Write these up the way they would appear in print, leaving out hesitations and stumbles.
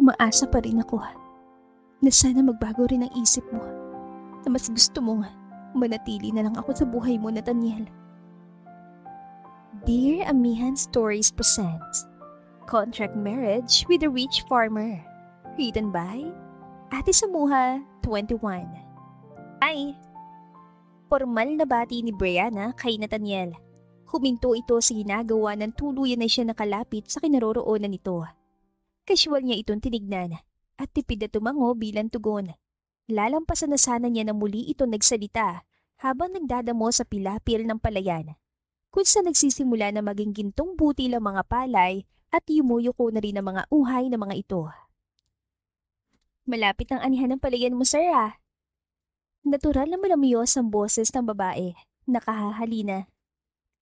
umaasa pa rin ako na sana magbago rin ang isip mo, na mas gusto mong manatili na lang ako sa buhay mo, Nathaniel. Dear Amihan Stories presents Contract Marriage with a Rich Farmer. Written by Ate Samuha, 21. Hi! Formal na bati ni Brianna kay Nathaniel. Huminto ito sa ginagawa ng tuluyan na siya nakalapit sa kinaroroonan nito. Casual niya itong tinignan at tipid na tumango bilang tugon. Lalampasan na sana niya na muli ito nagsalita habang nagdadamo sa pilapil ng palayan, kung saan nagsisimula na maging gintong butil ang mga palay at yumuyuko na rin ang mga uhay ng mga ito. Malapit ang anihan ng palayan mo, sir, ah. Natural na malamiyos ang boses ng babae, nakahahalina.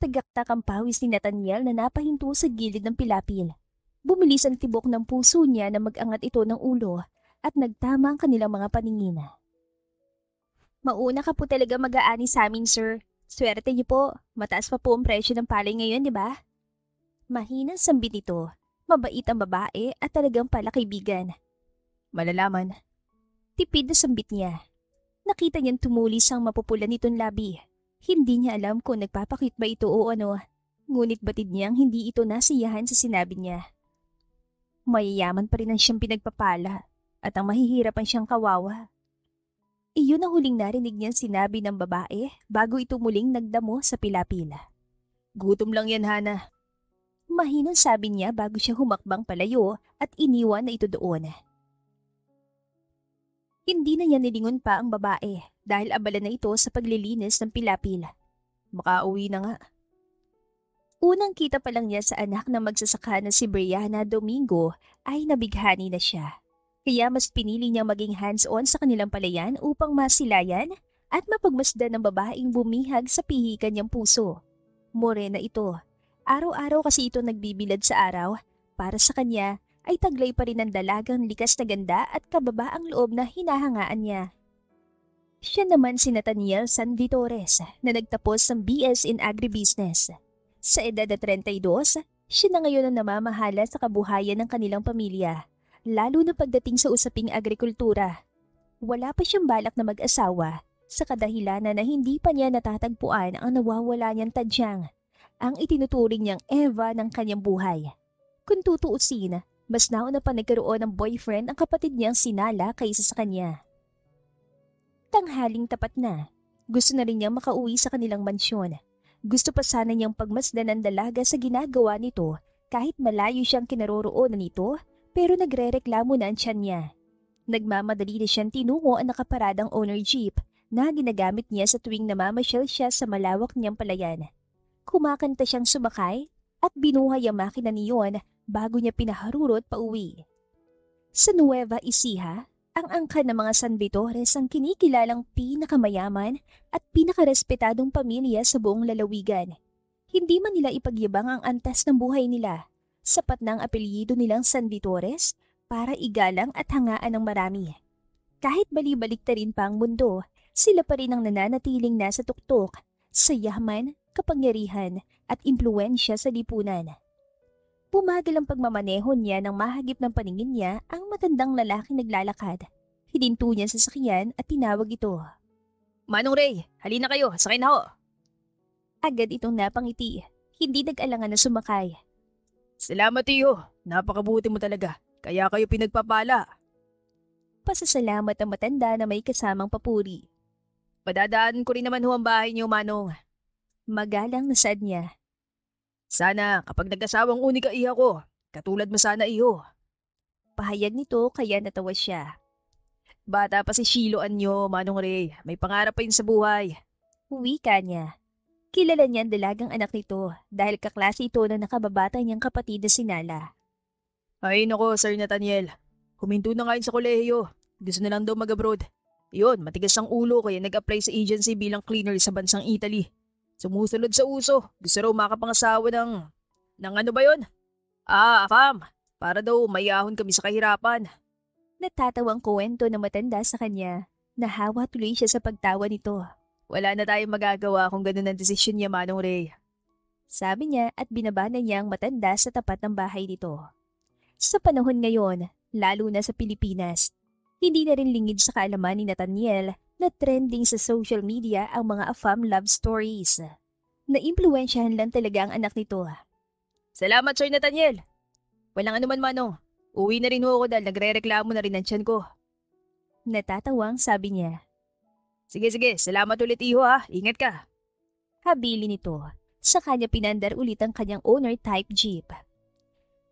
Tagaktak ang pawis ni Nathaniel na napahinto sa gilid ng pilapil. Bumilis ang tibok ng puso niya na mag-angat ito ng ulo at nagtama ang kanilang mga paningin. Mauna ka po talaga mag-aani sa amin, sir. Swerte niyo po, mataas pa po ang presyo ng palay ngayon, di ba? Mahinang sambit nito, mabait ang babae at talagang palakaibigan. Malalaman. Tipid na sambit niya. Nakita niyang tumulis ang mapupula nitong labi. Hindi niya alam kung nagpapakit ba ito o ano, ngunit batid niyang hindi ito nasiyahan sa sinabi niya. Mayayaman pa rin ang siyang pinagpapala at ang mahihirapan siyang kawawa. Iyon ang huling narinig niyang sinabi ng babae bago ito muling nagdamo sa pilapila. Gutom lang yan, Hana. Mahinang sabi niya bago siya humakbang palayo at iniwan na ito doon. Hindi na niya nilingon pa ang babae dahil abala na ito sa paglilinis ng pilapil. Makauwi na nga. Unang kita pa lang niya sa anak na magsasaka na si Brianna Domingo ay nabighani na siya. Kaya mas pinili niyang maging hands-on sa kanilang palayan upang masilayan at mapagmasdan ng babaeng bumihag sa pihikan niyang puso. Morena ito. Araw-araw kasi ito nagbibilad sa araw. Para sa kanya ay taglay pa rin ang dalagang likas na ganda at kababaang loob na hinahangaan niya. Siya naman si Nathaniel San Vitores na nagtapos ng BS in Agribusiness. Sa edad na 32, siya na ngayon ang namamahala sa kabuhayan ng kanilang pamilya, lalo na pagdating sa usaping agrikultura. Wala pa siyang balak na mag-asawa sa kadahilanan na hindi pa niya natatagpuan ang nawawala niyang tadyang, ang itinuturing niyang Eva ng kanyang buhay. Kung tutuusin, mas nauna pa nagkaroon ng boyfriend ang kapatid niyang si Nala kaysa sa kanya. Tanghaling tapat na. Gusto na rin niyang makauwi sa kanilang mansyon. Gusto pa sana niyang pagmasdan ng dalaga sa ginagawa nito kahit malayo siyang kinaroroonan nito, pero nagrereklamo na ang tiyan niya. Nagmamadali na siyang tinungo ang nakaparadang owner jeep na ginagamit niya sa tuwing namamasyal siya sa malawak niyang palayan. Kumakanta siyang sumakay at binuhay ang makina niyon bago niya pinaharurot pa uwi. Sa Nueva Ecija, ang angkan ng mga San Vitores ang kinikilalang pinakamayaman at pinakarespetadong pamilya sa buong lalawigan. Hindi man nila ipagyabang ang antas ng buhay nila. Sapat na ang apelyido nilang San Vitores para igalang at hangaan ng marami. Kahit bali-baliktarin pa ang mundo, sila pa rin ang nananatiling nasa tuktok, sa yaman, kapangyarihan at impluensya sa lipunan. Pumagal ang pagmamaneho niya nang mahagip ng paningin niya ang matandang lalaking naglalakad. Hininto niya sa sasakyan at tinawag ito. Manong Ray, halina kayo, sakay na ho. Agad itong napangiti, hindi nag-alangan na sumakay. Salamat iyo, napakabuti mo talaga, kaya kayo pinagpapala. Pasasalamat ang matanda na may kasamang papuri. Padadaan ko rin naman ho ang bahay niyo, Manong. Magalang na sad niya. Sana kapag nag-asawang uni ka iha ko, katulad mo sana iyo. Pahayag nito kaya natawa siya. Bata pa si Shilo anyo, Manong Ray, may pangarap pa yun sa buhay. Wika niya. Kilala niya ang dalagang anak nito dahil kaklase ito ng nakababata niyang kapatid na si Nala. Ay nako, Sir Nathaniel. Huminto na nga yun sa kolehiyo. Gusto na lang daw mag-abroad. Iyon, matigas ang ulo kaya nag-apply sa agency bilang cleaner sa bansang Italy. Sumusunod sa uso. Gusto raw makapangasawa ng ano ba yon? Akam. Para daw mayahon kami sa kahirapan. Natatawang kwento ng matanda sa kanya. Nahawa tuloy siya sa pagtawa nito. Wala na tayong magagawa kung ganun ang desisyon niya, Manong Ray. Sabi niya at binabana niya ang matanda sa tapat ng bahay nito. Sa panahon ngayon, lalo na sa Pilipinas. Hindi na rin lingid sa kaalaman ni Nathaniel na trending sa social media ang mga afam love stories. Naimpluwensyahan lang talaga ang anak nito. Salamat, Sir Nathaniel. Walang anuman, Manong. Uwi na rin ho ako dahil nagre-reklamo na rin ang tiyan ko. Natatawang sabi niya. Sige, salamat ulit iho ha. Ingat ka. Habili nito. Sa kanya pinandar ulit ang kanyang owner-type jeep.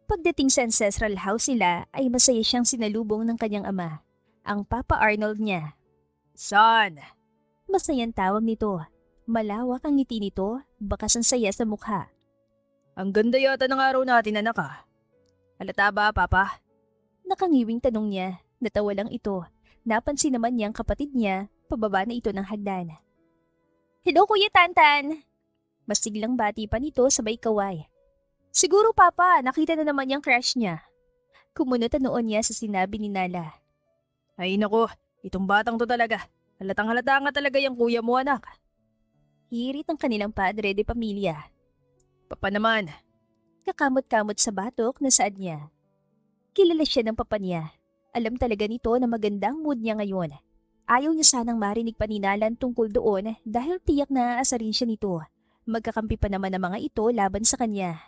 Pagdating sa ancestral house nila ay masaya siyang sinalubong ng kanyang ama, ang Papa Arnold niya. Son! Masayang tawag nito. Malawak ang ngiti nito, bakas ang saya sa mukha. Ang ganda yata ng araw natin, anak ah. Halata ba, Papa? Nakangiwing tanong niya. Natawa lang ito. Napansin naman niyang kapatid niya, pababa na ito ng hagdan. Hello, Kuya Tantan! Masiglang bati pa nito sabay kaway. Siguro, Papa, nakita na naman yung crush niya. Kumunot ang noon niya sa sinabi ni Nala. Ay nako, itong batang to talaga. Halatang halata nga talaga yung kuya mo, anak. Hirit ang kanilang padre de pamilya. Papa naman. Kakamot-kamot sa batok na saad niya. Kilala siya ng papa niya. Alam talaga nito na magandang mood niya ngayon. Ayaw niya sanang marinig paninalan tungkol doon dahil tiyak na aasarin siya nito. Magkakampi pa naman ang mga ito laban sa kanya.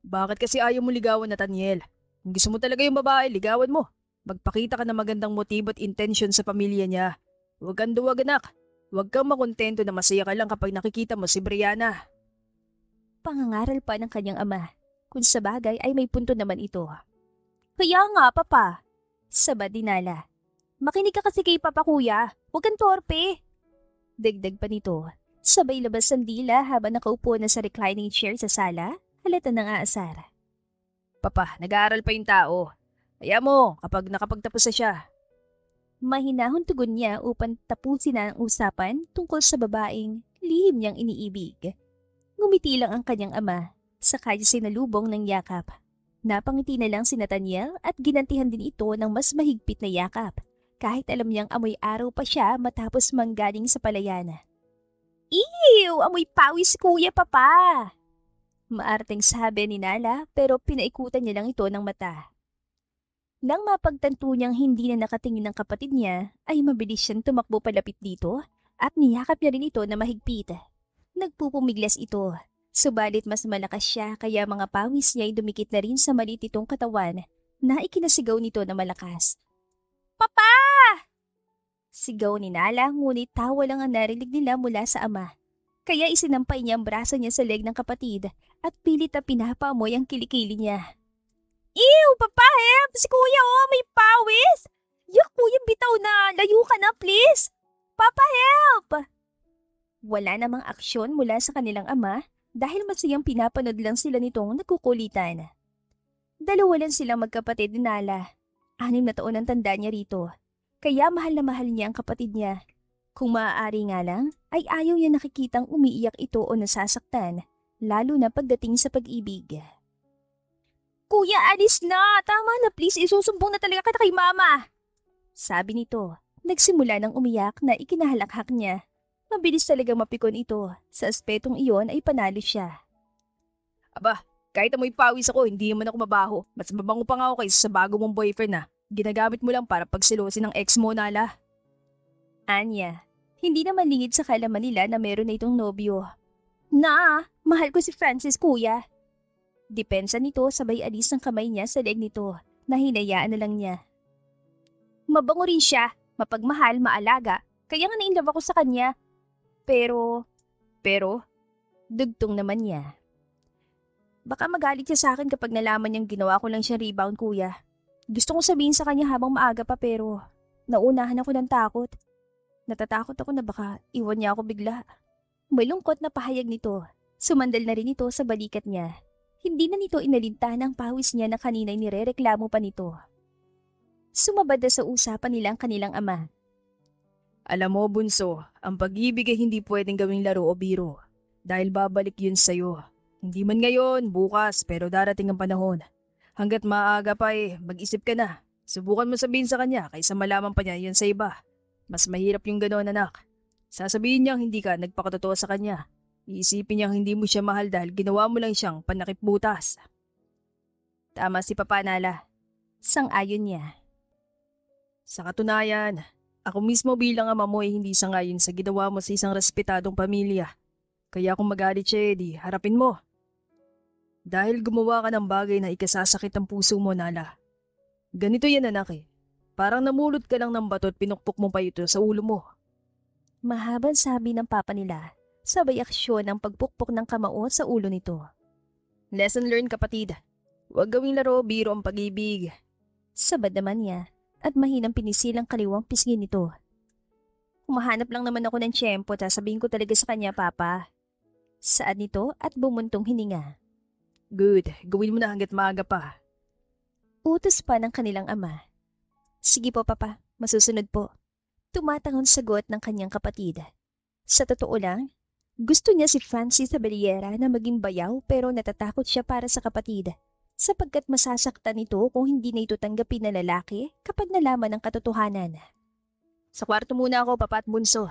Bakit kasi ayaw mo ligawan, Nathaniel? Kung gusto mo talaga yung babae, ligawan mo. Magpakita ka ng magandang motibo at intention sa pamilya niya. Huwag kang duwag, anak. Huwag kang makontento na masaya ka lang kapag nakikita mo si Brianna. Pangangaral pa ng kanyang ama. Kung sa bagay ay may punto naman ito. Kaya nga, Papa. Sabad ni Nala. Makinig ka kasi kay Papa, Kuya. Huwag kang torpe. Dagdag pa nito. Sabay labas ang dila habang nakaupo na sa reclining chair sa sala, halata ng aasar. Papa, nag-aaral pa yung tao. Kaya mo, kapag nakapagtapos na siya. Mahinahon tugon niya upang tapusin na ang usapan tungkol sa babaeng lihim niyang iniibig. Ngumiti lang ang kanyang ama, saka niya sinalubong ng yakap. Napangiti na lang si Nathaniel at ginantihan din ito ng mas mahigpit na yakap, kahit alam niyang amoy araw pa siya matapos manggaling sa palayan. Ew! Amoy pawis, Kuya, Papa! Maarteng sabi ni Nala pero pinaikutan niya lang ito ng mata. Nang mapagtanto niyang hindi na nakatingin ng kapatid niya, ay mabilis siyang tumakbo palapit dito at niyakap niya rin ito na mahigpit. Nagpupumiglas ito, subalit mas malakas siya kaya mga pawis niya ay dumikit na rin sa maliit itong katawan na ikinasigaw nito na malakas. Papa! Sigaw ni Nala ngunit tawa lang ang narinig nila mula sa ama. Kaya isinampay niya ang braso niya sa leg ng kapatid at pilit na pinapaamoy ang kilikili niya. Ew! Papa, help! Si Kuya, may pawis! Yak, Kuya, bitaw na! Layo ka na, please! Papa, help! Wala namang aksyon mula sa kanilang ama dahil masayang pinapanood lang sila nitong nagkukulitan. Dalawa lang silang magkapatid ni Nala. 6 na taon ang tanda niya rito. Kaya mahal na mahal niya ang kapatid niya. Kung maaari nga lang, ay ayaw niya nakikitang umiiyak ito o nasasaktan, lalo na pagdating sa pag-ibig. Kuya, alis na! Tama na, please. Isusumbong na talaga kita kay Mama. Sabi nito, nagsimula ng umiyak na ikinahalakhak niya. Mabilis talaga mapikon ito. Sa aspetong iyon ay panalo siya. Aba, kahit amoy pawis ako, hindi naman ako mabaho. Mas mabango pa nga ako kaysa sa bago mong boyfriend na. Ginagamit mo lang para pagsilosin ng ex mo, Nala. Anya, hindi naman lingid sa kalaman nila na meron na itong nobyo. Mahal ko si Francis, Kuya. Depensa nito sabay alis ng kamay niya sa leg nito na hinayaan na lang niya. Mabango rin siya, mapagmahal, maalaga, kaya nga na-inlove ako sa kanya. Pero, dugtong naman niya. Baka magalit siya sa akin kapag nalaman niyang ginawa ko lang siya rebound, Kuya. Gusto kong sabihin sa kanya habang maaga pa pero naunahan ako ng takot. Natatakot ako na baka iwan niya ako bigla. Malungkot na pahayag nito. Sumandal na rin ito sa balikat niya. Hindi na nito inalintahan ang pawis niya na kanina'y nirereklamo pa nito. Sumabad na sa usapan nila ang kanilang ama. Alam mo, Bunso, ang pag-ibig ay hindi pwedeng gawing laro o biro. Dahil babalik yun sa'yo. Hindi man ngayon, bukas, pero darating ang panahon. Hanggat maaga pa mag-isip ka na. Subukan mo sabihin sa kanya kaysa malaman pa niya yun sa iba. Mas mahirap yung gano'n, anak. Sasabihin niyang hindi ka nagpakatotoo sa kanya. Iisipin niyang hindi mo siya mahal dahil ginawa mo lang siyang panakip butas. Tama si Papa, Nala. Sang-ayon niya. Sa katunayan, ako mismo bilang ama mo ay hindi sangayon sa ginawa mo sa isang respetadong pamilya. Kaya kung magalit siya, di harapin mo. Dahil gumawa ka ng bagay na ikasasakit ang puso mo, Nala. Ganito yan anak eh. Parang namulot ka lang ng bato at pinukpok mo pa ito sa ulo mo. Mahabang sabi ng papa nila, sabay aksyon ng pagpukpok ng kamao sa ulo nito. Lesson learned kapatid. Huwag gawing laro biro ang pag-ibig. Sabad naman niya at mahinang pinisilang kaliwang pisngin nito. Humahanap lang naman ako ng tiyempo at sasabihin ko talaga sa kanya, Papa. Saan nito at bumuntong hininga. Good, gawin mo na hanggat maaga pa. Utos pa ng kanilang ama. Sige po, Papa. Masusunod po. Tumatangon sagot ng kanyang kapatid. Sa totoo lang, gusto niya si Francis Abellera na maging bayaw pero natatakot siya para sa kapatid sapagkat masasaktan ito kung hindi na ito tanggapin na lalaki kapag nalaman ang katotohanan. Sa kwarto muna ako, Papa at Bunso.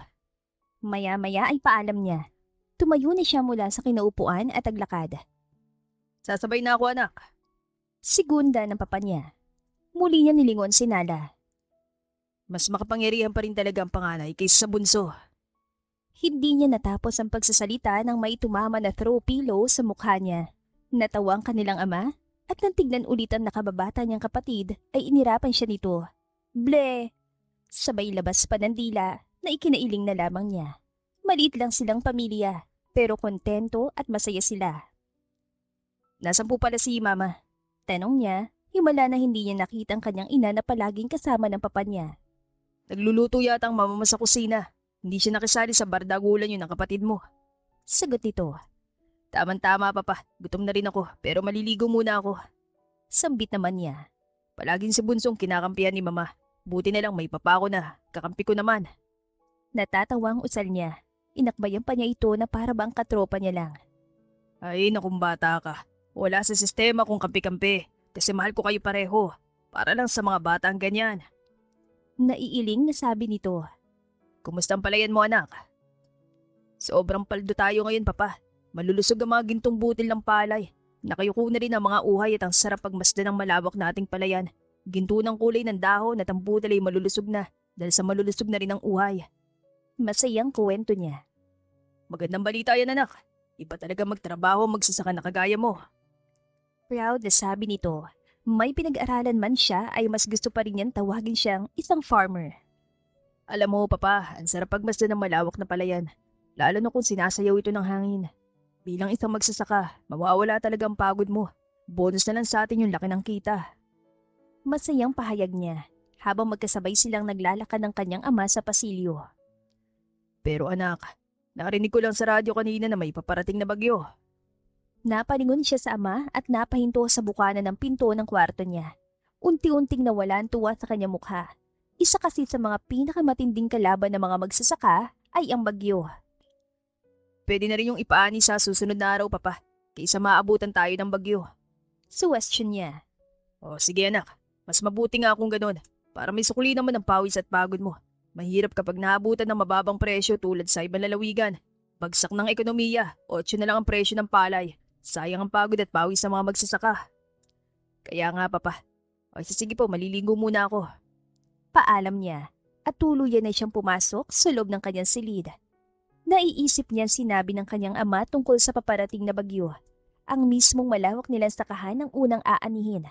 Maya-maya ay paalam niya. Tumayo na siya mula sa kinaupuan at aglakad. Sasabay na ako anak. Segunda ng papa niya. Muli niya nilingon si Nala. Mas makapangyarihan pa rin talaga ang panganay kaysa sa bunso. Hindi niya natapos ang pagsasalita nang may tumama na throw pillow sa mukha niya. Natawa ang kanilang ama at nang tignan ulit ang nakababata niyang kapatid ay inirapan siya nito. Ble! Sabay labas pa ng dila na ikinailing na lamang niya. Maliit lang silang pamilya pero kontento at masaya sila. Nasaan po pala si Mama? Tanong niya, himala na hindi niya nakita ang kanyang ina na palaging kasama ng papa niya. Nagluluto yata ang mama mo sa kusina. Hindi siya nakisali sa bardagulan yun ng kapatid mo. Sagot nito. Tama-tama Papa, gutom na rin ako pero maliligo muna ako. Sambit naman niya. Palaging si Bunsong kinakampihan ni Mama. Buti na lang may papa ko na, kakampi ko naman. Natatawang usal niya. Inakbayan pa niya ito na para bang katropa niya lang. Ay nakong bata ka. Wala sa sistema kung kampi-kampi kasi mahal ko kayo pareho. Para lang sa mga bata ang ganyan. Naiiling na sabi nito. Kumusta ang palayan mo anak? Sobrang paldo tayo ngayon Papa. Malulusog ang mga gintong butil ng palay. Nakayuko na rin ang mga uhay at ang sarap pagmasdan ng malawak nating palayan. Ginto ng kulay ng dahon at ang butil ay malulusog na dahil sa malulusog na rin ang uhay. Masayang kwento niya. Magandang balita yan anak. Iba talaga magtrabaho magsasaka na kagaya mo. Proud na sabi nito. May pinag-aralan man siya ay mas gusto pa rin niyang tawagin siyang isang farmer. Alam mo Papa, ang sarap pagmasdan ng malawak na palayan. Lalo na kung sinasayaw ito ng hangin. Bilang isang magsasaka, mawawala talaga ang pagod mo. Bonus na lang sa atin yung laki ng kita. Masayang pahayag niya habang magkasabay silang naglalakad ng kanyang ama sa pasilyo. Pero anak, narinig ko lang sa radyo kanina na may paparating na bagyo. Napalingon siya sa ama at napahinto sa bukana ng pinto ng kwarto niya. Unti-unting nawala ang tuwa sa kanyang mukha. Isa kasi sa mga pinakamatinding kalaban ng mga magsasaka ay ang bagyo. Pwede na rin yung ipaani sa susunod na araw Papa, kaysa maabutan tayo ng bagyo. Suwestiyon niya. O sige anak, mas mabuti nga kung ganun, para may sukli naman ang pawis at pagod mo. Mahirap kapag naabutan ng mababang presyo tulad sa ibang lalawigan. Bagsak ng ekonomiya, 8 na lang ang presyo ng palay. Sayang ang pagod at pawis sa mga magsasaka. Kaya nga Papa, o sige po maliligo muna ako. Paalam niya at tuluyan na siyang pumasok sa loob ng kanyang silid. Naiisip niya sinabi ng kanyang ama tungkol sa paparating na bagyo. Ang mismong malawak nilang sakahan ang unang aanihin.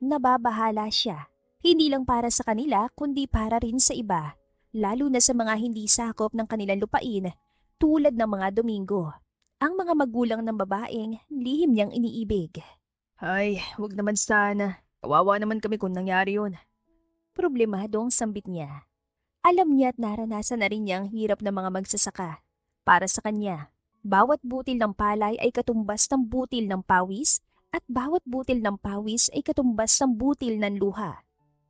Nababahala siya, hindi lang para sa kanila kundi para rin sa iba, lalo na sa mga hindi sakop ng kanilang lupain tulad ng mga Domingo. Ang mga magulang ng babaeng lihim niyang iniibig. Ay, wag naman sana. Kawawa naman kami kung nangyari yun. Problemadong sambit niya. Alam niya at naranasan na rin niya ang hirap ng mga magsasaka. Para sa kanya, bawat butil ng palay ay katumbas ng butil ng pawis at bawat butil ng pawis ay katumbas ng butil ng luha.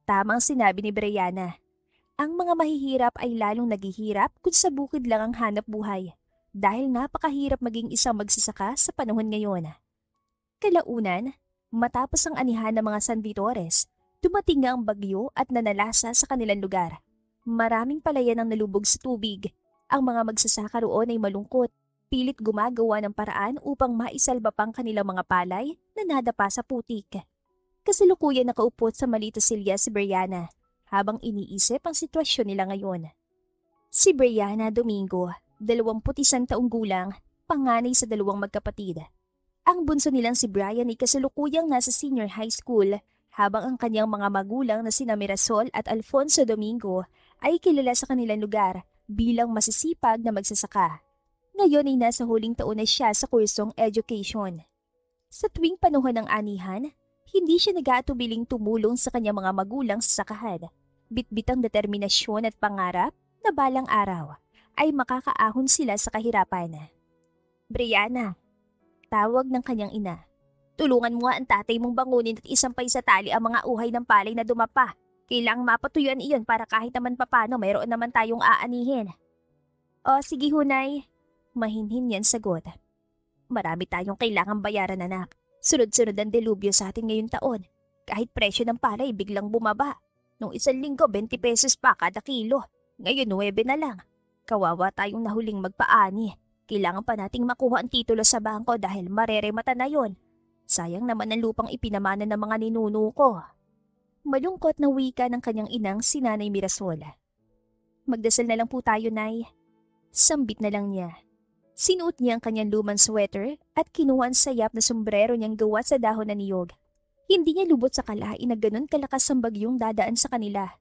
Tamang sinabi ni Brianna. Ang mga mahihirap ay lalong naghihirap kung sa bukid lang ang hanap buhay dahil napakahirap maging isang magsasaka sa panahon ngayon. Kalaunan, matapos ang anihan ng mga San Vitores, dumating nga ang bagyo at nanalasa sa kanilang lugar. Maraming palayan ang nalubog sa tubig. Ang mga magsasaka roon ay malungkot, pilit gumagawa ng paraan upang maisalba pang kanilang mga palay na nadapa sa putik. Kasalukuyan nakaupo sa malito silya si Brianna habang iniisip ang sitwasyon nila ngayon. Si Brianna Domingo, 21 taong gulang, panganay sa dalawang magkapatid. Ang bunso nilang si Brian ay kasalukuyang nasa senior high school habang ang kanyang mga magulang na sina Mirasol at Alfonso Domingo ay kilala sa kanilang lugar bilang masisipag na magsasaka. Ngayon ay nasa huling taon na siya sa kursong education. Sa tuwing panahon ng anihan, hindi siya nag-aatubiling tumulong sa kanyang mga magulang sa sakahan. Bitbitang determinasyon at pangarap na balang araw ay makakaahon sila sa kahirapan. Brianna, tawag ng kanyang ina. Tulungan mo nga ang tatay mong bangunin at isampay sa tali ang mga uhay ng palay na dumapa. Kailangang mapatuyuan iyon para kahit naman papano mayroon naman tayong aanihin. O sige hunay, mahinhin yan sagot. Marami tayong kailangang bayaran anak. Sunod-sunod ang delubyo sa atin ngayong taon. Kahit presyo ng palay biglang bumaba. Nung isang linggo 20 pesos pa kada kilo. Ngayon 9 na lang. Kawawa tayong nahuling magpaani. Kailangan pa nating makuha ang titulo sa bangko dahil mareremata na yon. Sayang naman ang lupang ipinamana ng mga ninuno ko. Malungkot na wika ng kanyang inang si Nanay Mirasol. Magdasal na lang po tayo, Nay. Sambit na lang niya. Sinuot niya ang kanyang lumang sweater at kinuha ang sayap na sombrero niyang gawa sa dahon na niyog. Hindi niya lubot sa kalain na ganun kalakas ang bagyong dadaan sa kanila.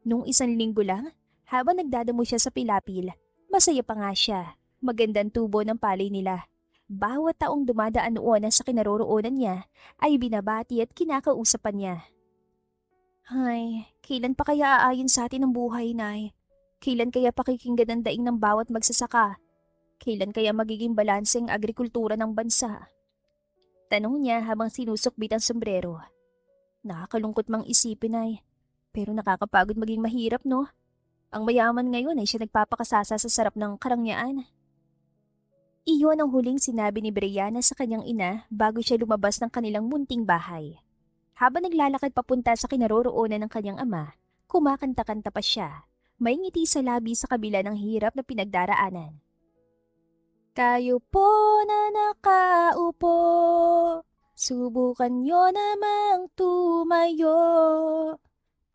Nung isang linggo lang, habang nagdadamo siya sa pilapil, masaya pa nga siya. Magandang tubo ng palay nila. Bawat taong dumadaan noon sa kinaroroonan niya ay binabati at kinakausapan niya. Ay, kailan pa kaya aayon sa atin ang buhay, Nay? Kailan kaya pakikinggan ang daing ng bawat magsasaka? Kailan kaya magiging balanse ang agrikultura ng bansa? Tanong niya habang sinusukbit ang sombrero. Nakakalungkot mang isipin ay, pero nakakapagod maging mahirap no? Ang mayaman ngayon ay siya nagpapakasasa sa sarap ng karangyaan. Iyon ang huling sinabi ni Brianna sa kanyang ina bago siya lumabas ng kanilang munting bahay. Habang naglalakad papunta sa kinaroroonan ng kanyang ama, kumakanta-kanta pa siya. May ngiti sa labi sa kabila ng hirap na pinagdaraanan. Kayo po na nakaupo, subukan nyo namang tumayo.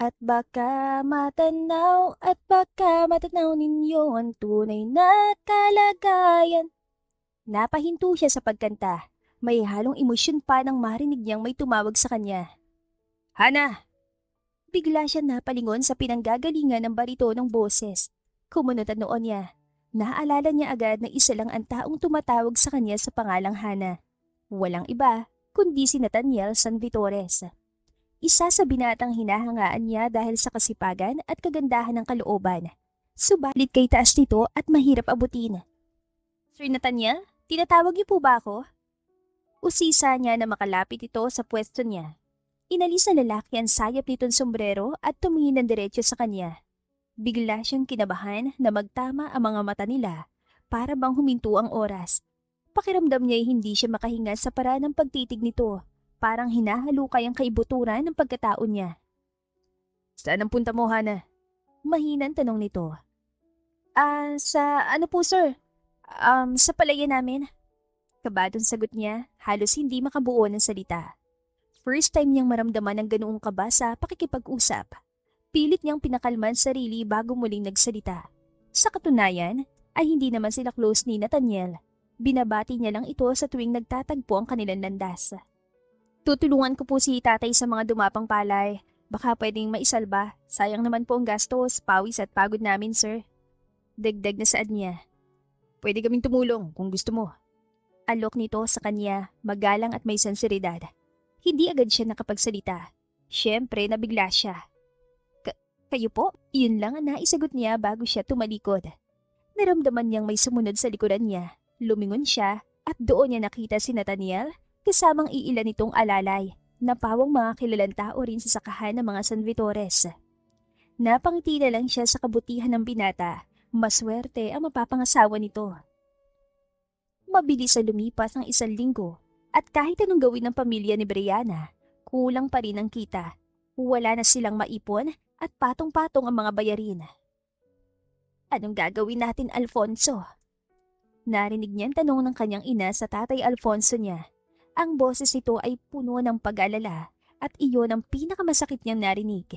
At baka matanaw ninyo ang tunay na kalagayan. Napahinto siya sa pagkanta. May halong emosyon pa nang marinig niyang may tumawag sa kanya. Hana! Bigla siya napalingon sa pinanggagalingan ng baritonong boses. Kumunot ang noon niya. Naalala niya agad na isa lang ang taong tumatawag sa kanya sa pangalang Hana. Walang iba, kundi si Nathaniel San Vitores. Isa sa binatang hinahangaan niya dahil sa kasipagan at kagandahan ng kalooban. Subalit kay taas nito at mahirap abutin. Sir Nathaniel, tinatawag niyo po ba ako? Usisa niya na makalapit ito sa pwesto niya. Inalis na lalaki ang sayap nitong sombrero at tumingin ng diretso sa kanya. Bigla siyang kinabahan na magtama ang mga mata nila para bang huminto ang oras. Pakiramdam niya ay hindi siya makahinga sa paraan ng pagtitig nito. Parang hinahalukay ang kaibuturan ng pagkatao niya. Saan ang punta mo, Hana? Mahinang tanong nito. Sa ano po, sir? Sa palayan namin. Kabadong sagot niya, halos hindi makabuo ng salita. First time niyang maramdaman ang ganoong kaba sa pakikipag-usap. Pilit niyang pinakalman sarili bago muling nagsalita. Sa katunayan, ay hindi naman sila close ni Nathaniel. Binabati niya lang ito sa tuwing nagtatagpo ang kanilang landas. Tutulungan ko po si tatay sa mga dumapang palay. Baka pwedeng maisalba. Sayang naman po ang gastos, pawis at pagod namin, sir. Dagdag na saad niya. Pwede kaming tumulong kung gusto mo. Alok nito sa kanya, magalang at may sensiridad. Hindi agad siya nakapagsalita. Siyempre, nabigla siya. Kayo po? Iyon lang ang naisagot niya bago siya tumalikod. Naramdaman niyang may sumunod sa likuran niya. Lumingon siya at doon niya nakita si Nathaniel kasamang iilan nitong alalay na pawang mga kilalang tao rin sa sakahan ng mga San Vitores. Napangiti na lang siya sa kabutihan ng binata. Maswerte ang mapapangasawa nito. Mabilis na lumipas ang isang linggo at kahit anong gawin ng pamilya ni Brianna, kulang pa rin ang kita. Wala na silang maipon at patong-patong ang mga bayarin. Anong gagawin natin, Alfonso? Narinig niya ang tanong ng kanyang ina sa tatay Alfonso niya. Ang boses nito ay puno ng pag-alala at iyon ang pinakamasakit niyang narinig.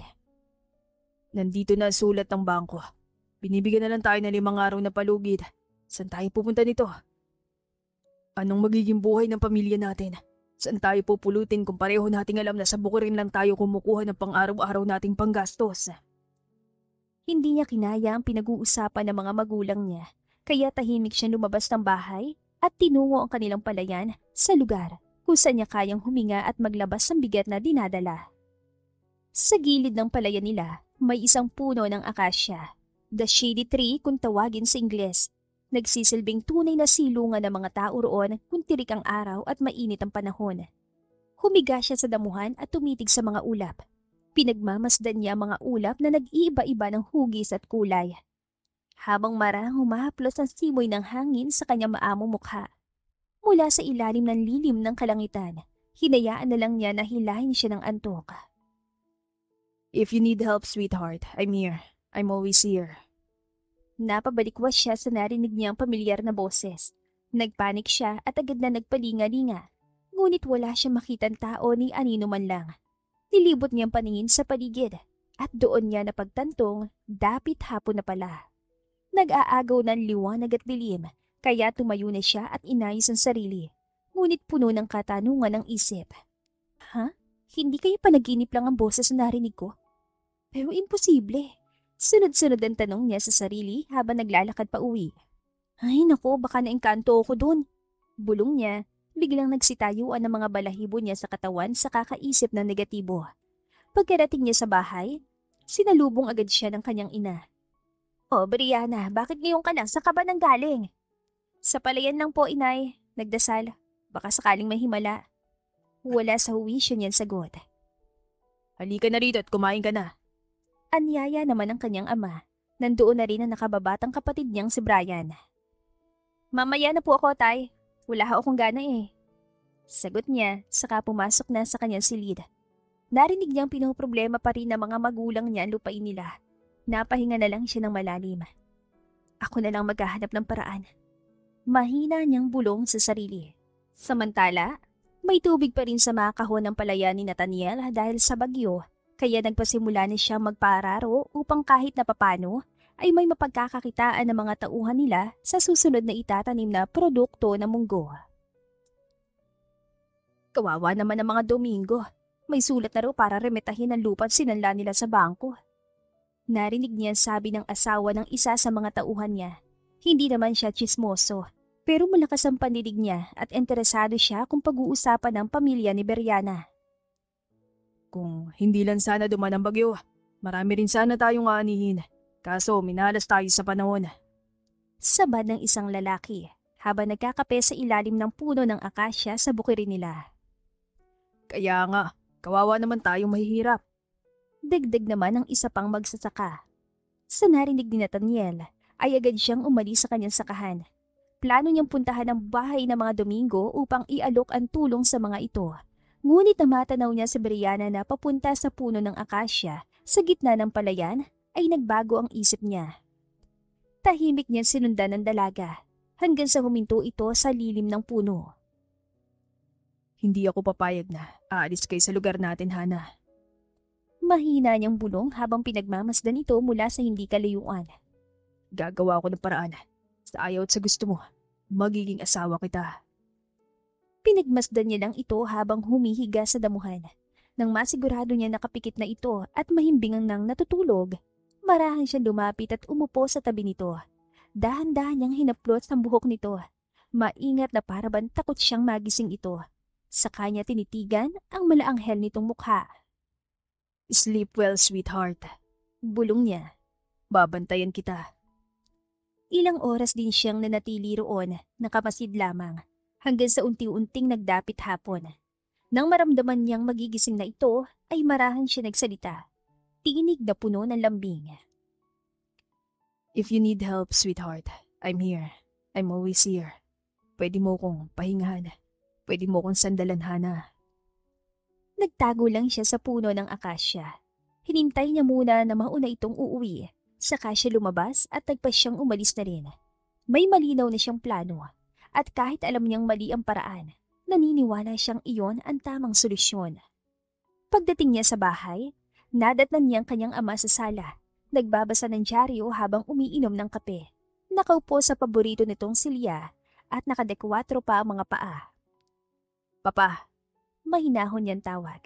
Nandito na ang sulat ng bangko. Binibigyan na lang tayo ng 5 araw na palugid. Saan tayo pupunta nito? Anong magiging buhay ng pamilya natin? Saan tayo pupulutin kung pareho nating alam na sa bukirin lang tayo kumukuha ng pang-araw-araw nating panggastos? Hindi niya kinaya ang pinag-uusapan ng mga magulang niya, kaya tahimik siya lumabas ng bahay at tinungo ang kanilang palayan sa lugar kung saan niya kayang huminga at maglabas ng bigat na dinadala. Sa gilid ng palayan nila, may isang puno ng akasya, the shady tree kung tawagin sa Ingles. Nagsisilbing tunay na silungan ng mga tao roon kung tirik ang araw at mainit ang panahon. Humiga siya sa damuhan at tumitig sa mga ulap. Pinagmamasdan niya ang mga ulap na nag-iiba-iba ng hugis at kulay. Habang marang humahaplos ang simoy ng hangin sa kanyang maamong mukha. Mula sa ilalim ng lilim ng kalangitan, hinayaan na lang niya na hilahin siya ng antok. If you need help, sweetheart, I'm here. I'm always here. Napabalikwas siya sa narinig niyang pamilyar na boses. Nagpanik siya at agad na nagpalinga-linga. Ngunit wala siyang makitang tao ni anino man lang. Nilibot niyang paningin sa paligid at doon niya napagtantong dapit hapon na pala. Nag-aagaw ng liwanag at dilim kaya tumayo na siya at inayos ang sarili. Ngunit puno ng katanungan ang isip. Hindi kayo panaginip lang ang boses na narinig ko? Pero imposible. Sunod-sunod ang tanong niya sa sarili habang naglalakad pa uwi. Ay nako, baka naengkanto ako dun. Bulong niya, biglang nagsitayuan ang mga balahibo niya sa katawan sa kakaisip ng negatibo. Pagkarating niya sa bahay, sinalubong agad siya ng kanyang ina. Oh, Brianna, bakit ngayon ka lang? Saan ka ba nang galing? Sa palayan lang po, inay. Nagdasal. Baka sakaling may himala. Wala sa huwisyo niyan sagot. Halika na rito at kumain ka na. Anyaya naman ang kanyang ama. Nandoon na rin ang nakababatang kapatid niyang si Brian. Mamaya na po ako, tay. Wala akong gana eh. Sagot niya, saka pumasok na sa kanyang silid. Narinig niyang pinoproblema pa rin ng mga magulang niya ang lupain nila. Napahinga na lang siya ng malalim. Ako na lang maghahanap ng paraan. Mahina niyang bulong sa sarili. Samantala, may tubig pa rin sa mga kahon ng palayan ni Nathaniel dahil sa bagyo. Kaya nagpasimula na siyang magpaararo upang kahit na papano ay may mapagkakakitaan ng mga tauhan nila sa susunod na itatanim na produkto ng munggo. Kawawa naman ang mga Domingo. May sulat na raw para remetahin ang lupa at sinanla nila sa bangko. Narinig niya sabi ng asawa ng isa sa mga tauhan niya. Hindi naman siya tsismoso, pero malakas ang pandinig niya at interesado siya kung pag-uusapan ng pamilya ni Brianna. Kung hindi lang sana duman ang bagyo, marami rin sana tayong aanihin. Kaso minalas tayo sa panahon. Sabad ng isang lalaki habang nagkakape sa ilalim ng puno ng akasya sa bukirin nila. Kaya nga, kawawa naman tayong mahihirap. Dagdag naman ng isa pang magsasaka. Sa narinig ni Nathaniel, ay agad siyang umalis sa kanyang sakahan. Plano niyang puntahan ang bahay ng mga Domingo upang ialok ang tulong sa mga ito. Ngunit namatanaw niya si Brianna na papunta sa puno ng akasya sa gitna ng palayan ay nagbago ang isip niya. Tahimik niya sinundan ng dalaga hanggang sa huminto ito sa lilim ng puno. Hindi ako papayag na aalis kayo sa lugar natin, Hana. Mahina niyang bulong habang pinagmamasdan ito mula sa hindi kalayuan. Gagawa ko ng paraan. Sa ayaw at sa gusto mo, magiging asawa kita. Pinagmasdan niya lang ito habang humihiga sa damuhan. Nang masigurado niya nakapikit na ito at mahimbingang nang natutulog, marahan siya lumapit at umupo sa tabi nito. Dahan-dahan niyang hinaplot ang buhok nito. Maingat na paraban takot siyang magising ito. Sa kanya tinitigan ang malaanghel nitong mukha. Sleep well, sweetheart. Bulong niya. Babantayan kita. Ilang oras din siyang nanatili roon, nakamasid lamang, hanggang sa unti-unting nagdapit hapon. Nang maramdaman niyang magigising na ito, ay marahan siya nagsalita. Tinig na puno ng lambing. If you need help, sweetheart, I'm here. I'm always here. Pwede mo kong pahingahan. Pwede mo kong sandalan, Hana. Nagtago lang siya sa puno ng akasya. Hinintay niya muna na mauna itong uuwi. Saka siya lumabas at nagpa siyang umalis na rin. May malinaw na siyang plano. At kahit alam niyang mali ang paraan, naniniwala siyang iyon ang tamang solusyon. Pagdating niya sa bahay, nadatnan niya ang kanyang ama sa sala, nagbabasa ng dyaryo habang umiinom ng kape. Nakaupo sa paborito nitong silya at nakadekwatro pa ang mga paa. Papa, Mahinahon niyang tawag.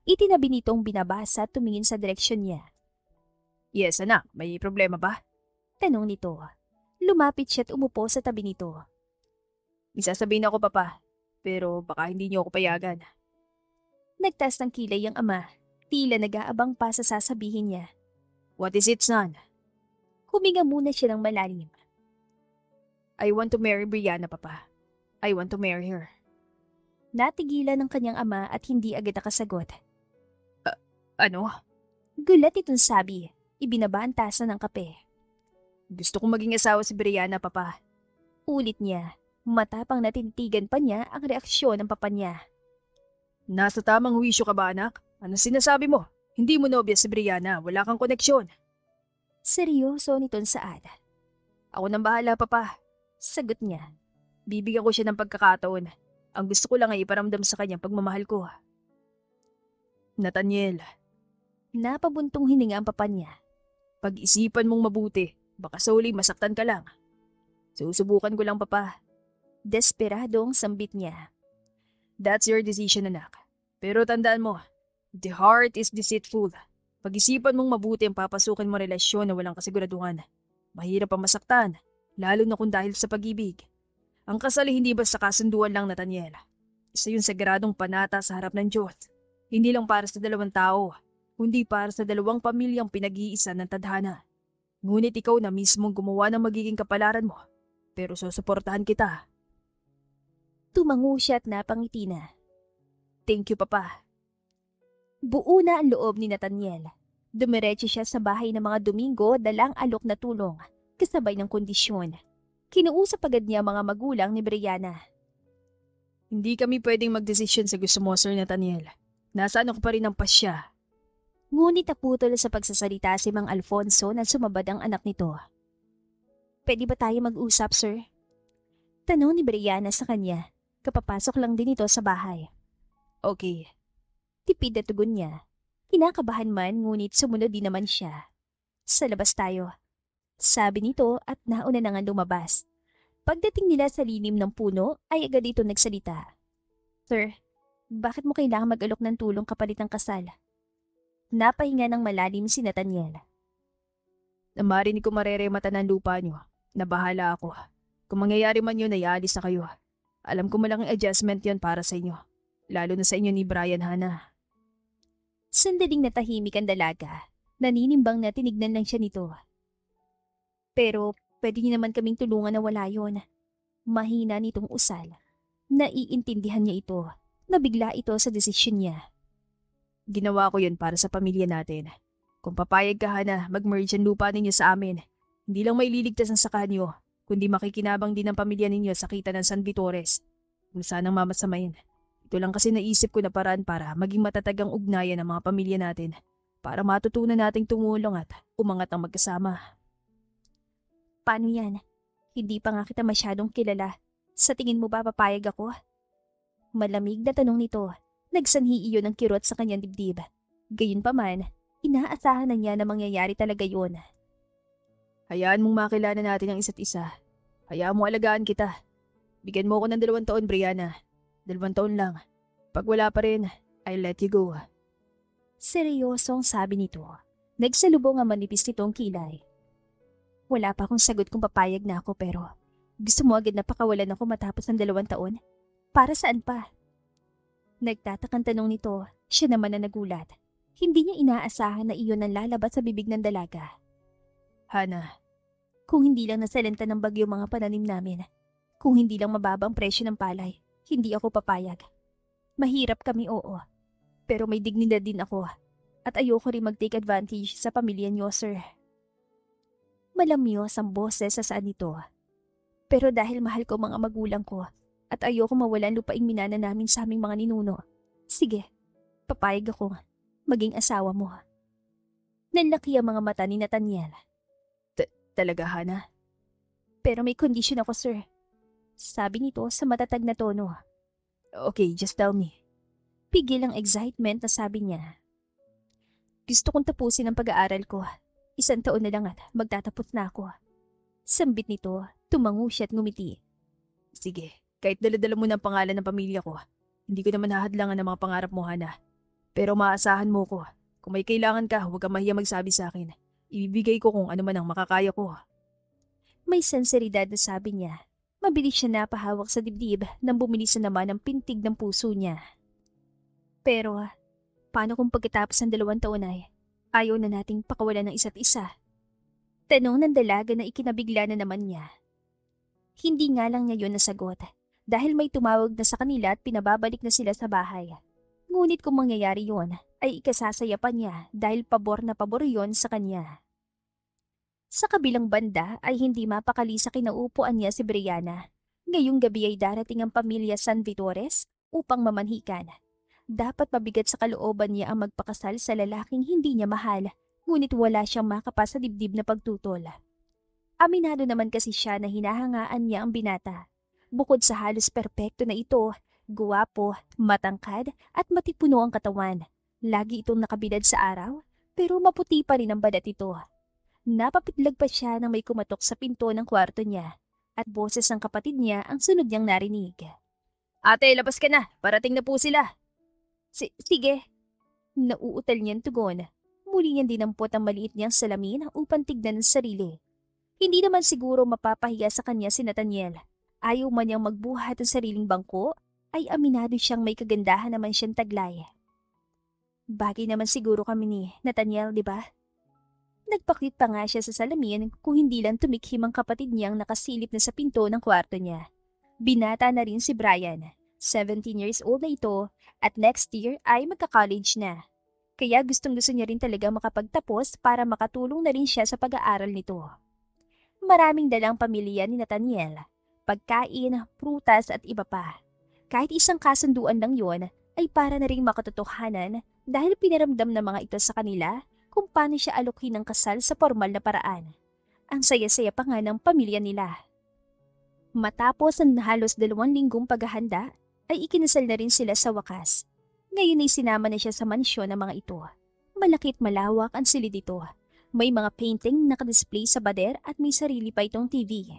Itinabi nitong binabasa at tumingin sa direksyon niya. yes anak, may problema ba? Tanong nito. Lumapit siya at umupo sa tabi nito. May sasabihin ako papa, pero baka hindi niyo ako payagan. Nagtaas ng kilay ang ama, tila nag-aabang pa sa sasabihin niya. What is it, son? Huminga muna siya ng malalim. I want to marry Brianna, papa. I want to marry her. Natigilan ng kanyang ama at hindi agad nakasagot. Ano? Gulat itong sabi, ibinaba ang tasa ng kape. Gusto kong maging asawa si Brianna, papa. Ulit niya, matapang natintigan pa niya ang reaksyon ng papa niya. Nasa tamang wisyo ka ba, anak? Ano sinasabi mo? Hindi mo nobya si Brianna, wala kang koneksyon. Seryoso nitong saad. Ako nang bahala, papa. Sagot niya. Bibigyan ko siya ng pagkakataon. Ang gusto ko lang ay iparamdam sa kanya pagmamahal ko. Nathaniel, Napabuntong hininga ang papa niya. pag-isipan mong mabuti. Baka sa huli masaktan ka lang. Susubukan ko lang, papa. Desperadong sambit niya. That's your decision, anak. Pero tandaan mo, the heart is deceitful. Pag-isipan mong mabuti ang papasukin mo relasyon na walang kasiguraduhan. Mahirap ang masaktan, lalo na kung dahil sa pag-ibig. Ang kasal ay hindi basta kasunduan lang, Nathaniel. Isa yung sagradong panata sa harap ng Diyos. Hindi lang para sa dalawang tao, kundi para sa dalawang pamilyang pinag-iisa ng tadhana. Ngunit ikaw na mismong gumawa ng magiging kapalaran mo. Pero susuportahan kita. Tumango siya at napangiti na. Thank you, Papa. Buo na ang loob ni Nathaniel. Dumiretso siya sa bahay ng mga Domingo dalang alok na tulong, kasabay ng kondisyon. Kinuusap agad niya mga magulang ni Brianna. Hindi kami pwedeng magdesisyon sa gusto mo, Sir Nathaniel. Nasaan ako pa rin ang pasya. Ngunit naputol sa pagsasalita si Mang Alfonso na sumabad ang anak nito. Pwede ba tayo mag-usap, sir? Tanong ni Brianna sa kanya. Kapapasok lang din ito sa bahay. Okay. Tipid na tugon niya. Kinakabahan man ngunit sumunod din naman siya. Sa labas tayo. Sabi nito at nauna na nga lumabas. Pagdating nila sa lilim ng puno ay agad ito nagsalita. Sir, bakit mo kailangan mag-alok ng tulong kapalit ng kasal? Napahinga ng malalim si Nathaniel. Marinig ko mareremata ng lupa nyo. Nabahala ako. Kung mangyayari man yun, ay aalis na kayo. Alam ko malaking adjustment yon para sa inyo. Lalo na sa inyo ni Brian, Hana. Sandaling natahimik ang dalaga. Naninimbang na tinignan lang siya nito. Pero pwede niyo naman kaming tulungan na wala yon. Mahina nitong usal. Naiintindihan niya ito. Nabigla ito sa desisyon niya. Ginawa ko yun para sa pamilya natin. Kung papayag ka, Hana, mag-merge ang lupa ninyo sa amin. Hindi lang maililigtas ang saka nyo, kundi makikinabang din ang pamilya ninyo sa kita ng San Vitores. Kung sanang mamasamayin. Ito lang kasi naisip ko na paraan para maging matatag ang ugnayan ng mga pamilya natin. Para matutunan nating tumulong at umangat ang magkasama. Paano yan? Hindi pa nga kita masyadong kilala. Sa tingin mo ba papayag ako? Malamig na tanong nito. Nagsanhi iyon ng kirot sa kanyang dibdib. Gayunpaman, inaasahan na niya na mangyayari talaga yun. Hayaan mong makilala natin ang isa't isa. Hayaan mo alagaan kita. Bigyan mo ako ng 2 taon, Brianna. 2 taon lang. Pag wala pa rin, I'll let you go. Seryosong sabi nito. Nagsalubong ang manipis nitong kilay. Wala pa akong sagot kung papayag na ako pero gusto mo agad na pakawalan ako matapos ng 2 taon? Para saan pa? Nagtatakang tanong nito, siya naman na nagulat. Hindi niya inaasahan na iyon ang lalabas sa bibig ng dalaga. Hana, Kung hindi lang nasalanta ng bagyo mga pananim namin, kung hindi lang mababa ang presyo ng palay, hindi ako papayag. Mahirap kami, oo. Pero may dignidad din ako at ayoko rin mag-take advantage sa pamilya niyo, sir. Malamyos ang boses sa saan nito. Pero dahil mahal ko mga magulang ko at ayoko mawalan lupaing minana namin sa aming mga ninuno, sige, papayag ako maging asawa mo. Nanlaki ang mga mata ni Nathaniel. talaga, Hana? Pero may kondisyon ako, sir. Sabi nito sa matatag na tono. Okay, just tell me. Pigil ang excitement na sabi niya. Gusto kong tapusin ang pag-aaral ko. 1 taon na lang at magtatapos na ako. Sambit nito, tumango siya at ngumiti. Sige, kahit dala-dala mo ng pangalan ng pamilya ko, hindi ko naman hahadlangan ng mga pangarap mo, Hana. Pero maasahan mo ko, kung may kailangan ka, huwag kang mahiya magsabi sa akin. Ibibigay ko kung ano man ang makakaya ko. May senseridad na sabi niya. Mabilis siya napahawak sa dibdib nang bumilis na naman ang pintig ng puso niya. Pero, paano kung pagkatapos ng 2 taon ay ayaw na nating pakawalan ng isa't isa? Tanong ng dalaga na ikinabigla na naman niya. Hindi nga lang niya yun nasagot dahil may tumawag na sa kanila at pinababalik na sila sa bahay. Ngunit kung mangyayari yun, ay ikasasaya pa niya dahil pabor na pabor yun sa kanya. Sa kabilang banda ay hindi mapakali sa kinaupuan niya si Brianna. Ngayong gabi ay darating ang pamilya San Vitores upang mamanhikan. Dapat mabigat sa kalooban niya ang magpakasal sa lalaking hindi niya mahal, ngunit wala siyang makapa sa dibdib na pagtutol. Aminado naman kasi siya na hinahangaan niya ang binata. Bukod sa halos perpekto na ito, guwapo, matangkad at matipuno ang katawan. Lagi itong nakabilad sa araw, pero maputi pa rin ang balat ito. Napapitlag pa siya nang may kumatok sa pinto ng kwarto niya at boses ng kapatid niya ang sunod niyang narinig. Ate, labas ka na. Parating na po sila. Sige. Nauutal niyang tugon. Muli niyang dinampot ang maliit niyang salamin upang tignan ang sarili. Hindi naman siguro mapapahiya sa kanya si Nathaniel. Ayaw man niyang magbuhat ang sariling bangko, ay aminado siyang may kagandahan naman siyang taglay. Bagay naman siguro kami ni Nathaniel, di ba? Nagpakit pa nga siya sa salamin kung hindi lang tumikhim ang kapatid niyang nakasilip na sa pinto ng kwarto niya. Binata na rin si Brian, 17 years old na ito at next year ay magka-college na. Kaya gustong-gusto niya rin talaga makapagtapos para makatulong na rin siya sa pag-aaral nito. Maraming dalang pamilya ni Nathaniel, pagkain, prutas at iba pa. Kahit isang kasunduan lang yon ay para na rin makatotohanan dahil pinaramdam ng mga ito sa kanila kung paano siya alokin ng kasal sa formal na paraan. Ang saya-saya pa nga ng pamilya nila. Matapos ang halos 2 linggong paghahanda, ay ikinasal na rin sila sa wakas. Ngayon ay sinama na siya sa mansyon ng mga ito. Malakit malawak ang silid dito. May mga painting na nakadisplay sa bader at may sarili pa itong TV.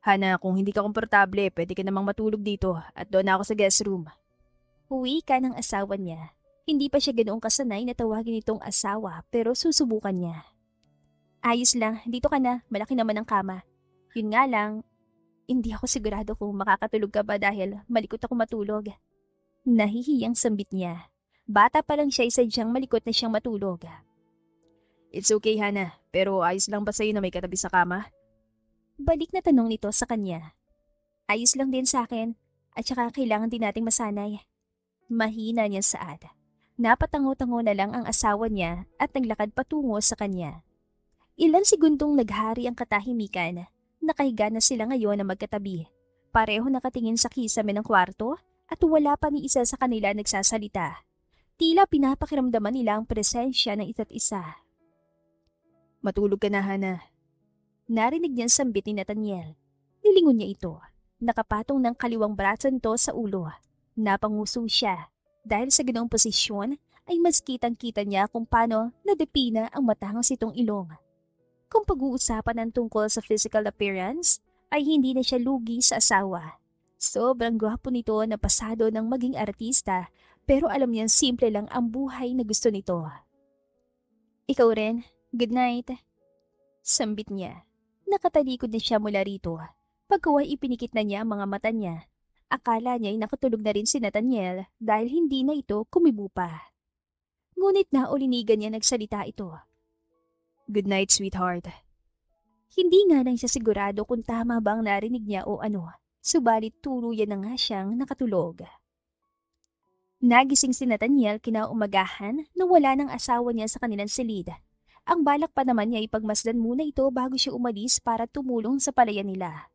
Hana, kung hindi ka komportable, pwede ka namang matulog dito at doon ako sa guest room. Uwi ka ng asawa niya. Hindi pa siya ganoong kasanay na tawagin itong asawa pero susubukan niya. Ayos lang, dito ka na, malaki naman ang kama. Yun nga lang, hindi ako sigurado kung makakatulog ka ba dahil malikot ako matulog. Nahihiyang sambit niya. Bata pa lang siya ay sadyang malikot na siyang matulog. It's okay, Hana, pero ayos lang ba sa'yo na may katabi sa kama? Balik na tanong nito sa kanya. Ayos lang din sa akin at saka kailangan din nating masanay. Mahina niyang saad. Napatango-tango na lang ang asawa niya at naglakad patungo sa kanya. Ilang segundong naghari ang katahimikan. Nakahiga na sila ngayon na magkatabi. Pareho nakatingin sa kisame ng kwarto at wala pa ni isa sa kanila nagsasalita. Tila pinapakiramdaman nila ang presensya ng isa't isa. Matulog ka na, Hana. Narinig niyang sambit ni Nathaniel. Nilingon niya ito. Nakapatong ng kaliwang braso nito sa ulo. Napanguso siya. Dahil sa ganoong posisyon, ay mas kitang-kita niya kung paano nadepina ang matangos itong ilong. Kung pag-uusapan ng tungkol sa physical appearance, ay hindi na siya lugi sa asawa. Sobrang gwapo nito na pasado ng maging artista, pero alam niyang simple lang ang buhay na gusto nito. Ikaw rin, good night. Sambit niya. Nakatalikod na siya mula rito. Pagkaway ipinikit na niya ang mga mata niya. Akala niya ay nakatulog na rin si Nathaniel dahil hindi na ito kumibo pa. Ngunit naulinigan niya nagsalita ito. Good night, sweetheart. Hindi nga lang siya sigurado kung tama bang narinig niya o ano, subalit tuluyan na nga siyang nakatulog. Nagising si Nathaniel kinaumagahan na wala ng asawa niya sa kanilang silid. Ang balak pa naman niya ipagmasdan muna ito bago siya umalis para tumulong sa palayan nila.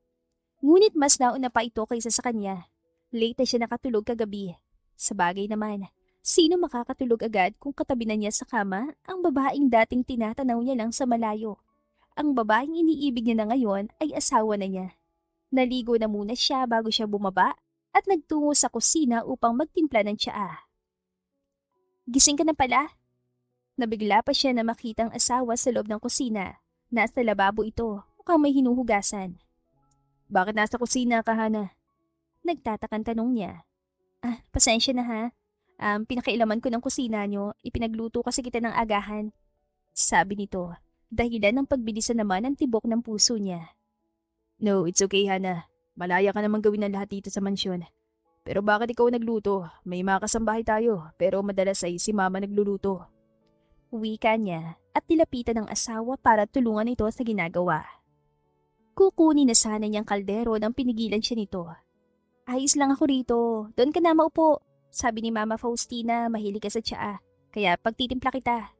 Ngunit mas nauna pa ito kaysa sa kanya. Late na siya nakatulog kagabi. Sa bagay naman, sino makakatulog agad kung katabi na niya sa kama ang babaeng dating tinatanaw niya lang sa malayo? Ang babaeng iniibig niya na ngayon ay asawa na niya. Naligo na muna siya bago siya bumaba at nagtungo sa kusina upang magtimpla ng tsaa. Gising ka na pala? Nabigla pa siya na makitang asawa sa loob ng kusina. Nasa lababo ito, mukhang may hinuhugasan. Bakit nasa kusina ka, Hana? Nagtatakan tanong niya. Pasensya na ha. Pinakailaman ko ng kusina niyo, ipinagluto kasi kita ng agahan. Sabi nito, dahilan ng pagbilisan naman ang tibok ng puso niya. No, it's okay, Hana. Malaya ka naman gawin ang lahat dito sa mansyon. Pero bakit ikaw nagluto? May mga kasambahay tayo, pero madalas ay si mama nagluluto. Wika niya at nilapitan ng asawa para tulungan ito sa ginagawa. Kukunin na sana niyang kaldero nang pinigilan siya nito. Ayos lang ako rito, doon ka na maupo. Sabi ni Mama Faustina, mahilig ka sa tsaa, kaya pagtitimpla kita.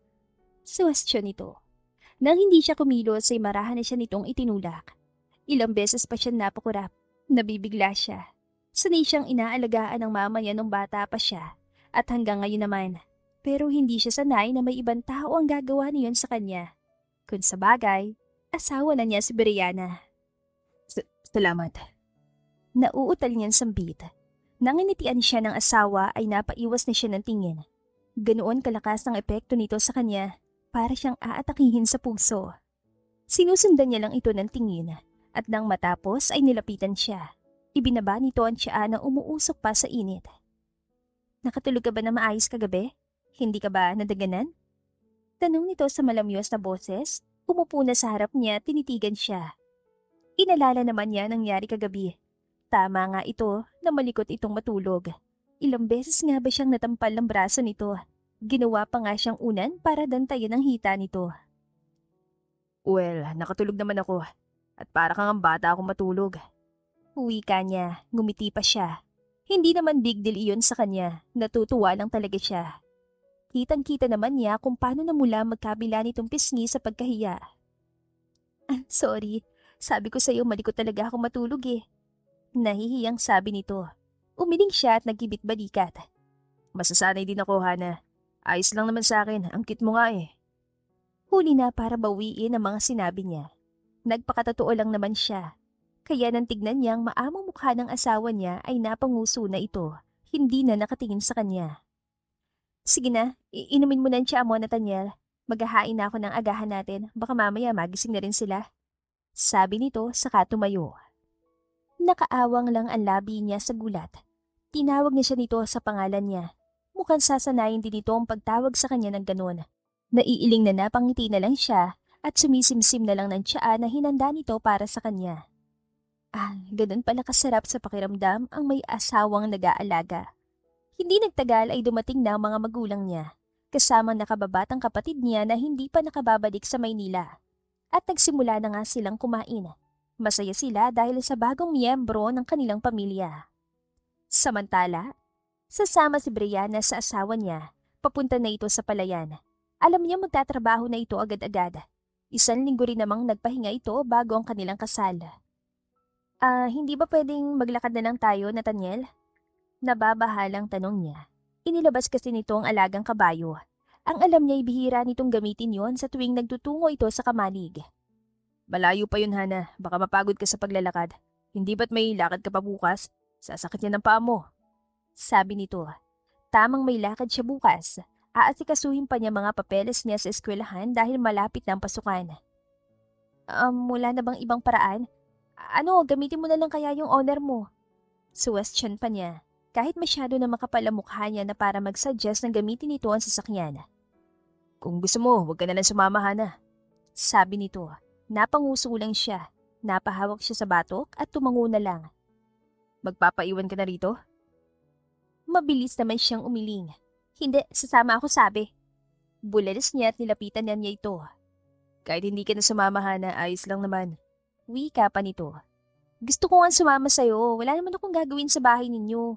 Suwestyon nito. Nang hindi siya kumilos ay marahan na siya nitong itinulak. Ilang beses pa siya napakurap, nabibigla siya. Sanay siyang inaalagaan ng mama niya nung bata pa siya at hanggang ngayon naman. Pero hindi siya sanay na may ibang tao ang gagawa niyon sa kanya. Kung sa bagay, asawa na niya si Brianna. Salamat. Nauutal niyan sambit. Nanginitian siya ng asawa ay napaiwas na siya ng tingin. Ganoon kalakas ang epekto nito sa kanya para siyang aatakihin sa puso. Sinusundan niya lang ito ng tingin at nang matapos ay nilapitan siya. Ibinaba nito ang tsaa na umuusok pa sa init. Nakatulog ka ba na maayos kagabi? Hindi ka ba nadaganan? Tanong nito sa malamyos na boses. Umupo na sa harap niya, tinitigan siya. Inalala naman niya nangyari kagabi. Tama nga ito na malikot itong matulog. Ilang beses nga ba siyang natampal ng braso nito? Ginawa pa nga siyang unan para dantayan ang hita nito. Well, nakatulog naman ako. At para kang bata akong matulog. Wika niya, ngumiti pa siya. Hindi naman big deal iyon sa kanya, natutuwa lang talaga siya. Kitang-kita naman niya kung paano na mula magkabila nitong pisngi sa pagkahiya. Sorry, sabi ko sa'yo malikot talaga ako matulog eh. Nahihiyang sabi nito. Umiling siya at nagkibit balikat. Masasanay din ako, Hana. Ayos lang naman sa akin, ang cute mo nga eh. Huli na para bawiin ang mga sinabi niya. Nagpakatotoo lang naman siya. Kaya nang tignan niyang maamang mukha ng asawa niya ay napanguso na ito, hindi na nakatingin sa kanya. Sige na, inumin mo na ang tsaa mo, Nathaniel. Maghahain na ako ng agahan natin, baka mamaya magising na rin sila. Sabi nito saka tumayo. Nakaawang lang ang labi niya sa gulat. Tinawag niya siya nito sa pangalan niya. Mukhang sasanayin din ito ang pagtawag sa kanya ng ganon. Naiiling na napangiti na lang siya at sumisimsim na lang ng tsaa na hinanda nito para sa kanya. Ganun pala kasarap sa pakiramdam ang may asawang nag-aalaga. Hindi nagtagal ay dumating na ang mga magulang niya, kasama nakababatang kapatid niya na hindi pa nakababalik sa Maynila. At nagsimula na nga silang kumain. Masaya sila dahil sa bagong miyembro ng kanilang pamilya. Samantala, sasama si Brianna sa asawa niya, papunta na ito sa palayan. Alam niya magtatrabaho na ito agad-agad. 1 linggo rin namang nagpahinga ito bago ang kanilang kasal. Hindi ba pwedeng maglakad na lang tayo, Nathaniel? Nababahalang tanong niya. Inilabas kasi nito ang alagang kabayo. Ang alam niya ay bihira nitong gamitin yon sa tuwing nagtutungo ito sa kamalig. Malayo pa yun, Hana. Baka mapagod ka sa paglalakad. Hindi ba't may lakad ka pa bukas? Sasakit niya ng paa mo. Sabi nito. Tamang may lakad siya bukas. Aasikasuhin pa niya mga papeles niya sa eskwelahan dahil malapit na ang pasukan. Wala na bang ibang paraan? Gamitin mo na lang kaya yung honor mo? Suwestiyon pa niya. Kahit masyado na makapal ang mukha niya na para mag-suggest na gamitin nito ang sasakyan. Kung gusto mo, huwag ka na lang sumama, Hana. Sabi nito. Napanguso lang siya. Napahawak siya sa batok at tumango na lang. Magpapaiwan ka na rito? Mabilis naman siyang umiling. Hindi, sasama ako sabi. Bulalas niya at nilapitan niya ito. Kahit hindi ka na sumama, Hana, ayos lang naman. Wika pa nito. Gusto ko nga sumama sa'yo. Wala naman akong gagawin sa bahay ninyo.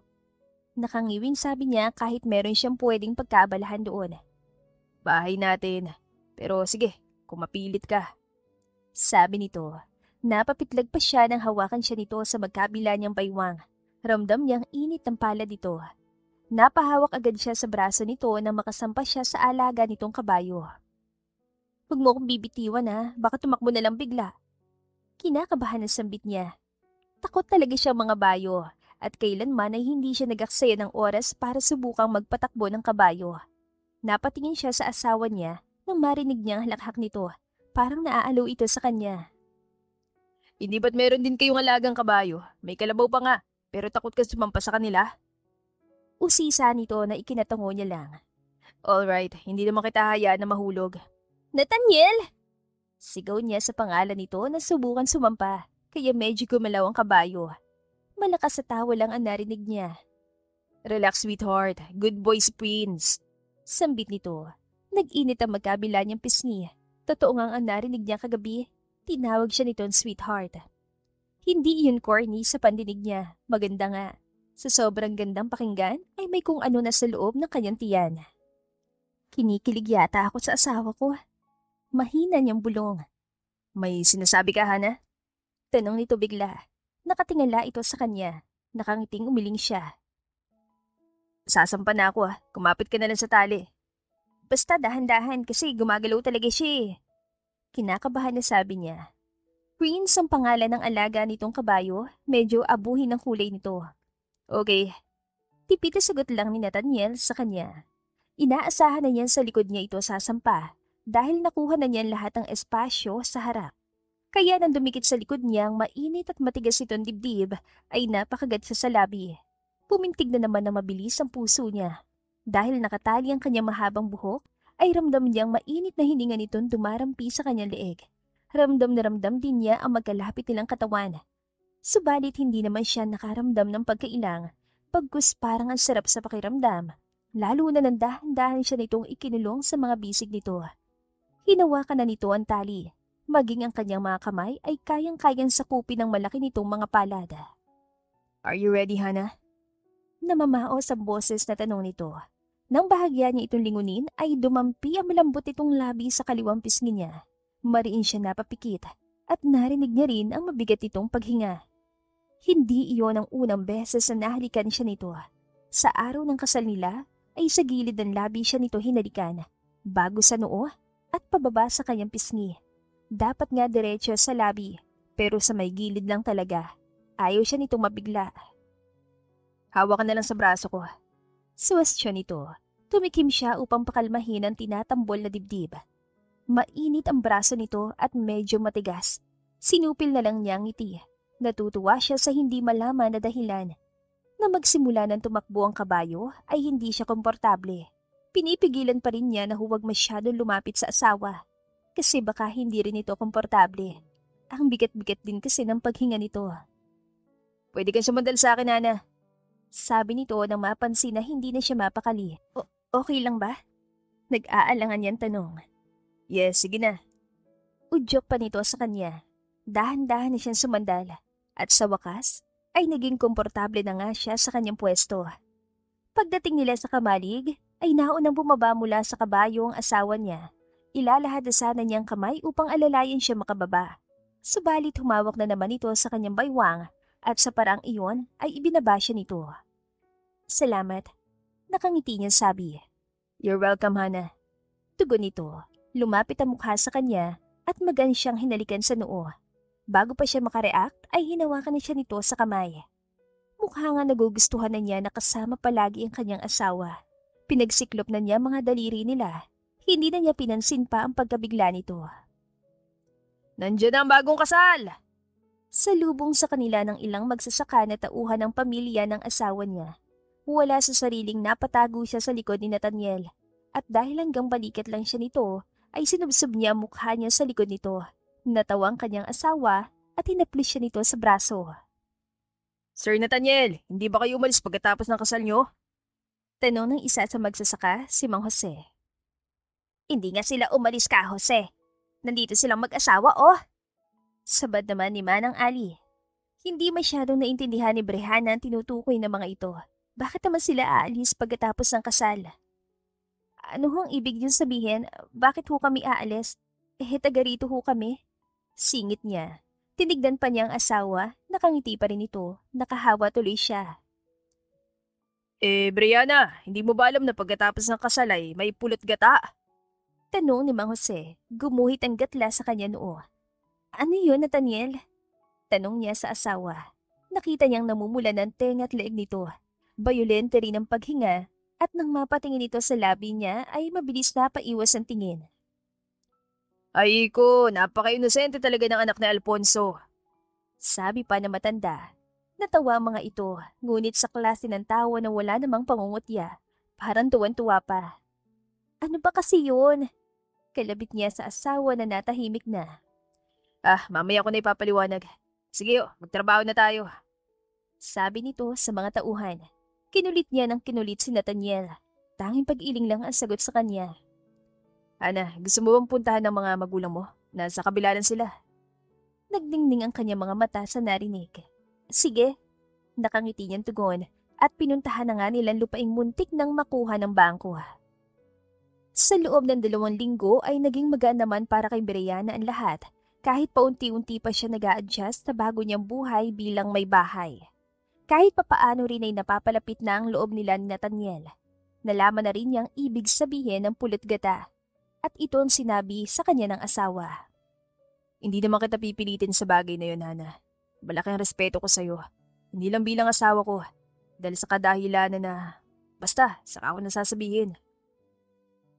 Nakangiwing sabi niya kahit meron siyang pwedeng pagkaabalahan doon. Bahay natin. Pero sige, kung mapilit ka. Sabi nito. Napapitlag pa siya nang hawakan siya nito sa magkabila niyang baywang. Ramdam niyang init ng palad nito. Napahawak agad siya sa braso nito nang makasampa siya sa alaga nitong kabayo. Huwag mo akong bibitiwan baka tumakbo na lang bigla. Kinakabahan ang sambit niya. Takot talaga siya mga bayo at kailanman ay hindi siya nag-aksaya ng oras para subukang magpatakbo ng kabayo. Napatingin siya sa asawa niya nang marinig niya ang halakhak nito. Parang naaalaw ito sa kanya. Hindi ba't meron din kayong alagang kabayo? May kalabaw pa nga, pero takot ka sumampa sa kanila? Usisa nito na ikinatango niya lang. Alright, hindi naman kita hayaan na mahulog. Nathaniel! Sigaw niya sa pangalan nito na subukan sumampa, kaya medyo gumalaw ang kabayo. Malakas sa tawa lang ang narinig niya. Relax, sweetheart. Good boy si Prince. Sambit nito. Nag-init ang magkabila niyang pisngi. Totoo ngang ang narinig niya kagabi. Tinawag siya nitong sweetheart. Hindi iyon corny sa pandinig niya. Maganda nga. Sa sobrang gandang pakinggan ay may kung ano na sa loob ng kanyang tiyan. Kinikilig yata ako sa asawa ko. Mahina niyang bulong. May sinasabi ka, Hana? Tanong nito bigla. Nakatingala ito sa kanya. Nakangiting umiling siya. Sasampa na ako Kumapit ka na lang sa tali. Basta dahan-dahan kasi gumagalaw talaga siya eh. Kinakabahan na sabi niya. Prince ang pangalan ng alaga nitong kabayo, medyo abuhin ang kulay nito. Okay. Tipid na sagot lang ni Nathaniel sa kanya. Inaasahan na niyan sa likod niya ito sasampa dahil nakuha na niyan lahat ng espasyo sa harap. Kaya nang dumikit sa likod niya ang mainit at matigas itong dibdib ay napakagat sa labi. Pumintig na naman na mabilis ang puso niya. Dahil nakatali ang kanyang mahabang buhok, ay ramdam niyang mainit na hininga nitong dumarampi sa kanyang leeg. Ramdam na ramdam din niya ang magkalapit nilang katawan. Subalit hindi naman siya nakaramdam ng pagkailang, pagkus parang ang sarap sa pakiramdam. Lalo na nang dahan-dahan siya nitong ikinulong sa mga bisig nito. Hinawakan na nito ang tali. Maging ang kanyang mga kamay ay kayang-kayang sakupin ng malaki nitong mga palad. Are you ready, Hana? Namamaos ang boses na tanong nito. Nang bahagya niya itong lingunin ay dumampi ang malambot itong labi sa kaliwang pisngi niya. Mariin siya napapikit at narinig niya rin ang mabigat itong paghinga. Hindi iyon ang unang beses na nahalikan siya nito. Sa araw ng kasal nila ay sa gilid ng labi siya nito hinalikan, bago sa noo at pababa sa kanyang pisngi. Dapat nga diretso sa labi, pero sa may gilid lang talaga. Ayaw siya nitong mabigla. Hawak ka na lang sa braso ko. Suwestyon nito. Tumikim siya upang pakalmahin ang tinatambol na dibdib. Mainit ang braso nito at medyo matigas. Sinupil na lang niya ang ngiti. Natutuwa siya sa hindi malaman na dahilan. Na magsimula ng tumakbo ang kabayo ay hindi siya komportable. Pinipigilan pa rin niya na huwag masyadong lumapit sa asawa. Kasi baka hindi rin ito komportable. Ang bigat-bigat din kasi ng paghinga nito. Pwede kang sumandal sa akin, Hana. Sabi nito nang mapansin na hindi na siya mapakali. Okay lang ba? Nag-aalangan niyang tanong. Yes, sige na. Udyok pa nito sa kanya. Dahan-dahan na siyang sumandal. At sa wakas, ay naging komportable na nga siya sa kanyang pwesto. Pagdating nila sa kamalig, ay naunang bumaba mula sa kabayo ang asawa niya. Ilalahad na sana niyang kamay upang alalayan siya makababa. Subalit humawak na naman ito sa kanyang baywang at sa parang iyon ay ibinaba siya nito. Salamat. Nakangiti niyang sabi. You're welcome, Hana. Tugon nito. Lumapit ang mukha sa kanya at magaan siyang hinalikan sa noo. Bago pa siya makareact ay hinawakan na siya nito sa kamay. Mukha nga nagugustuhan na niya na kasama palagi ang kanyang asawa. Pinagsiklop na niya mga daliri nila. Hindi na niya pinansin pa ang pagkabigla nito. Nandiyan na ang bagong kasal! Salubong sa kanila ng ilang magsasaka na tauhan ng pamilya ng asawa niya. Wala sa sariling napatago siya sa likod ni Nathaniel. At dahil hanggang balikat lang siya nito, ay sinubsob niya ang mukha niya sa likod nito. Natawa ang kanyang asawa at hinaplis siya nito sa braso. Sir Nathaniel, hindi ba kayo umalis pagkatapos ng kasal nyo? Tanong ng isa sa magsasaka, si Mang Jose. Hindi nga sila umalis ka, Jose. Nandito silang mag-asawa, oh! Sabad naman ni Manang Ali. Hindi masyadong naintindihan ni Brehana ang tinutukoy ng mga ito. Bakit naman sila aalis pagkatapos ng kasal? Ano hong ibig niyong sabihin? Bakit ho kami aalis? Taga rito ho kami. Singit niya. Tinignan pa niya ang asawa, nakangiti pa rin ito, nakahawa tuloy siya. Brianna, hindi mo ba alam na pagkatapos ng kasal ay may pulot gata? Tanong ni Mang Jose, gumuhit ang gatla sa kanya noo. Ano yun, Nathaniel? Tanong niya sa asawa. Nakita niyang namumula ng tenga at leeg nito. Bayolente rin ang paghinga at nang mapatingin ito sa labi niya ay mabilis na paiwas ang tingin. Ay ko, napaka-inosente talaga ng anak ni Alfonso. Sabi pa na matanda. Natawa ang mga ito, ngunit sa klase ng tawa na wala namang pangungutya. Parang tuwan-tuwa pa. Ano ba kasi yun? Kalabit niya sa asawa na natahimik na. Mamaya ko na ipapaliwanag. Sige, magtrabaho na tayo. Sabi nito sa mga tauhan. Kinulit niya ng kinulit si Nathaniel. Tanging pag-iling lang ang sagot sa kanya. Ana, gusto mo bang puntahan ng mga magulang mo? Nasa kabila lang sila. Nagdingning ang kanyang mga mata sa narinig. Sige, nakangiti niyang tugon at pinuntahan na nga nilang lupaing muntik nang makuha ng bangko. Sa loob ng 2 linggo ay naging magaan naman para kay Brianna ang lahat kahit paunti-unti pa siya nag-a-adjust sa bago niyang buhay bilang may bahay. Kahit papaano rin ay napapalapit na ang loob nila ni Nathaniel. Nalaman na rin niyang ibig sabihin ng pulot gata at ito ang sinabi sa kanya ng asawa. Hindi naman kita pipilitin sa bagay na yun, Hana. Malaki ang respeto ko sa'yo. Hindi lang bilang asawa ko. Dahil sa kadahilanan na... Basta, saka ako nasasabihin.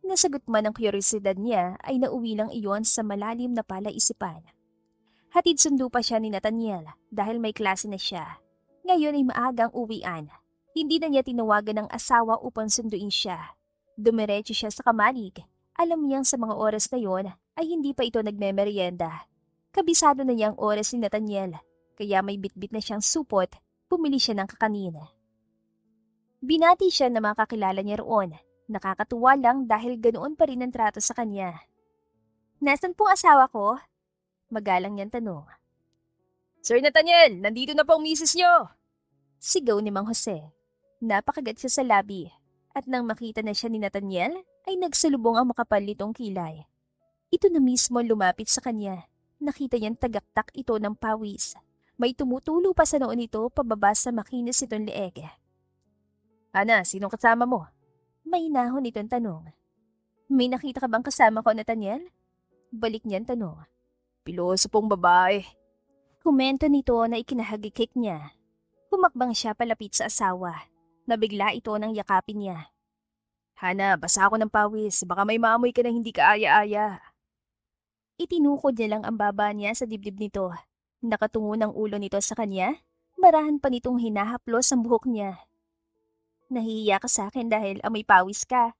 Nasagot man ang kuryosidad niya ay nauwi lang iyon sa malalim na palaisipan. Hatid sundo pa siya ni Nathaniel dahil may klase na siya. Ngayon ay maagang uwian. Hindi na niya tinawagan ng asawa upang sunduin siya. Dumiretso siya sa kamalig. Alam niyang sa mga oras na yon ay hindi pa ito nagmemeryenda. Kabisado na niya ang oras ni Nathaniel, kaya may bitbit na siyang supot, pumili siya ng kakanin. Binati siya na makakilala niya roon. Nakakatuwa lang dahil ganoon pa rin ang trato sa kanya. Nasaan pong asawa ko? Magalang niyang tanong. Sir Nathaniel, nandito na po ang misis niyo! Sigaw ni Mang Jose. Napakagat siya sa labi at nang makita na siya ni Nathaniel ay nagsalubong ang makapal nitong kilay. Ito na mismo lumapit sa kanya. Nakita niyang tagaktak ito ng pawis. May tumutulo pa sa noon nito pababa sa makinis itong leeg. Hana, sinong kasama mo? May nahon itong tanong. May nakita ka bang kasama ko, Nathaniel? Balik niyang tanong. Piloso pong babae. Komento nito na ikinahagikik niya. Humakbang siya palapit sa asawa. Nabigla ito nang yakapin niya. Hana, basa ako ng pawis. Baka may maamoy ka na hindi ka aya-aya. Itinukod niya lang ang baba niya sa dibdib nito. Nakatungo ng ulo nito sa kanya. Marahan pa nitong hinahaplos ang buhok niya. Nahihiya ka sa akin dahil amoy pawis ka.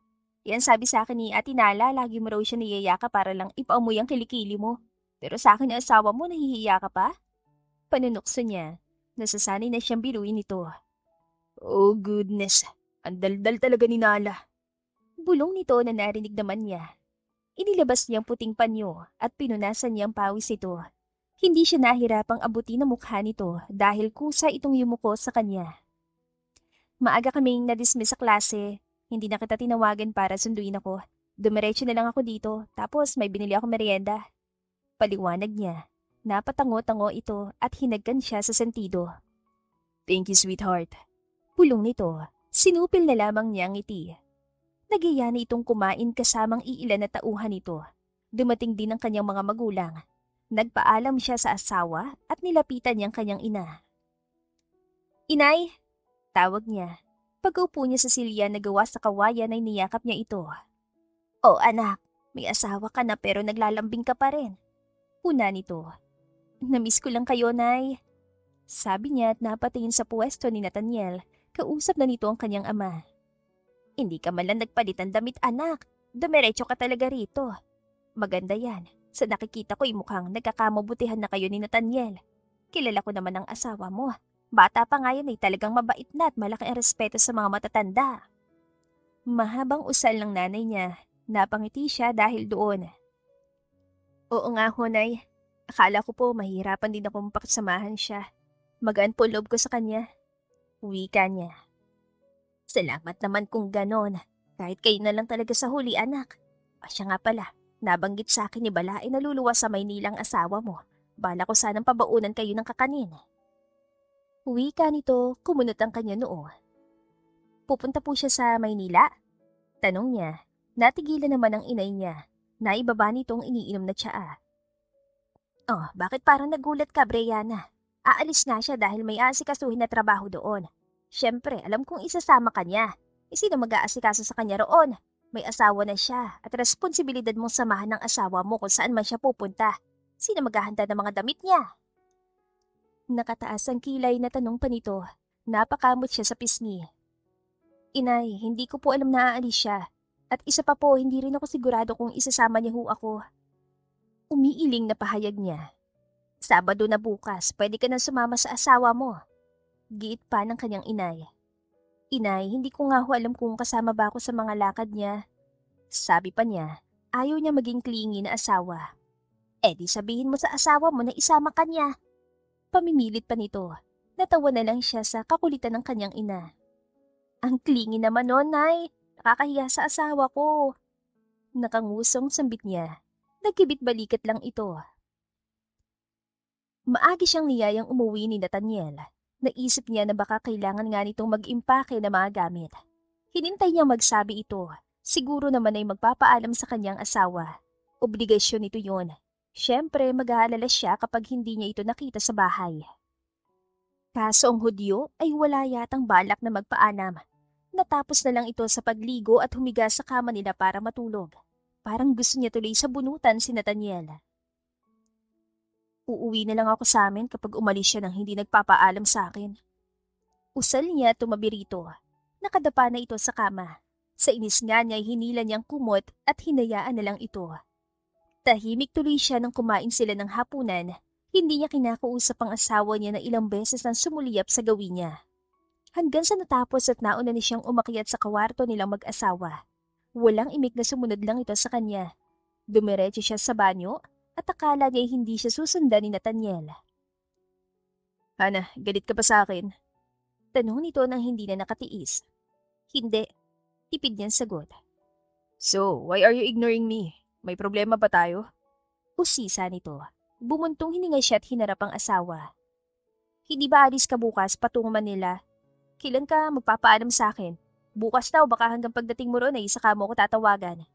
Yan sabi sa akin ni Ate Nala, lagi mo raw siya niyayaka para lang ipaamoy ang kilikili mo. Pero sa akin ang asawa mo, nahihiya ka pa? Panunukso niya. Nasasanay na siyang biruin nito. Oh goodness, ang daldal talaga ni Nala. Bulong nito na narinig naman niya. Inilabas niyang puting panyo at pinunasan niyang pawis ito. Hindi siya nahirapang abutin ang mukha nito dahil kusa itong yumuko sa kanya. Maaga kaming na-dismiss sa klase. Hindi na kita tinawagan para sunduin ako. Dumiretso na lang ako dito, tapos may binili ako merienda. Paliwanag niya. Napatango-tango ito at hinagkan siya sa sentido. Thank you, sweetheart. Pulong nito, sinupil na lamang niya ang ngiti. Nagiya na itong kumain kasamang iilan na tauhan nito. Dumating din ang kanyang mga magulang. Nagpaalam siya sa asawa at nilapitan niyang kanyang ina. Inay! Tawag niya. Pag-upo niya sa silya na gawa sa kawayan ay niyakap niya ito. Oh anak, may asawa ka na pero naglalambing ka pa rin. Puna nito. Namiss ko lang kayo, Nay. Sabi niya at napatingin sa pwesto ni Nathaniel. Kausap na nito ang kanyang ama. Hindi ka man lang nagpalit ng damit, anak. Dumiretso ka talaga rito. Maganda yan. Sa nakikita ko'y mukhang nagkakamabutihan na kayo ni Nathaniel. Kilala ko naman ang asawa mo. Bata pa nga yan ay talagang mabait na at malaki ang respeto sa mga matatanda. Mahabang usal ng nanay niya. Napangiti siya dahil doon. Oo nga, Honay. Akala ko po mahirapan din akong pakasamahan siya. Magaan po loob ko sa kanya. Wika niya. Salamat naman kung ganon. Kahit kayo na lang talaga sa huli, anak. Siya nga pala, nabanggit sa akin ni Bala ay naluluwas sa Maynila ang asawa mo. Bala ko sanang pabaunan kayo ng kakanin. Wika nito, kumunot ang kanya noo. Pupunta po siya sa Maynila? Tanong niya. Natigilan naman ang inay niya. Naibaba nitong iniinom na tsaa. Oh, bakit parang nagulat ka, Brianna? Aalis nga siya dahil may aasikasuhin na trabaho doon. Siyempre, alam kong isasama ka niya. Sino mag-aasikaso sa kanya roon? May asawa na siya at responsibilidad mong samahan ng asawa mo kung saan man siya pupunta. Sino maghahanda ng mga damit niya? Nakataas ang kilay na tanong pa nito. Napakamot siya sa pisngi. Inay, hindi ko po alam na aalis siya. At isa pa po, hindi rin ako sigurado kung isasama niya ho ako. Umiiling na pahayag niya. Sabado na bukas, pwede ka nang sumama sa asawa mo. Giit pa ng kanyang inay. Inay, hindi ko nga ho alam kung kasama ba ako sa mga lakad niya. Sabi pa niya, ayaw niya maging clingy na asawa. Di sabihin mo sa asawa mo na isama ka niya. Pamimilit pa nito. Natawa na lang siya sa kakulitan ng kanyang ina. Ang clingy naman nun, Nay. Nakakahiya sa asawa ko. Nakangusong sambit niya. Nagkibit balikat lang ito. Maagi siyang niyayang umuwi ni Nathaniel. Naisip niya na baka kailangan nga nitong mag-impake ng mga gamit. Hinintay niya magsabi ito. Siguro naman ay magpapaalam sa kanyang asawa. Obligasyon nito yun. Siyempre, mag-aalala siya kapag hindi niya ito nakita sa bahay. Kaso ang Hudyo ay wala yatang balak na magpaalam. Natapos na lang ito sa pagligo at humiga sa kama nila para matulog. Parang gusto niya tuloy sa bunutan si Nathaniel. Uuwi na lang ako sa amin kapag umalis siya nang hindi nagpapaalam sa akin. Usal niya tumabi rito. Nakadapa na ito sa kama. Sa inis nga niya ay hinila niyang kumot at hinayaan na lang ito. Tahimik tuloy siya nang kumain sila ng hapunan. Hindi niya kinakausap ang asawa niya na ilang beses nang sumuliyap sa gawin niya. Hanggang sa natapos at nauna na siyang umakyat sa kawarto nilang mag-asawa. Walang imik na sumunod lang ito sa kanya. Dumiretso siya sa banyo at akala niya hindi siya susundan ni Nathaniel. Hana, galit ka pa sa akin? Tanong nito nang hindi na nakatiis. Hindi. Tipid niyang sagot. So, why are you ignoring me? May problema ba tayo? Usisa nito. Bumuntong hininga siya at hinarap ang asawa. Hindi ba alis ka bukas patungo Manila? Kailan ka magpapaalam sa akin? Bukas daw baka hanggang pagdating mo ron ay saka mo ko tatawagan.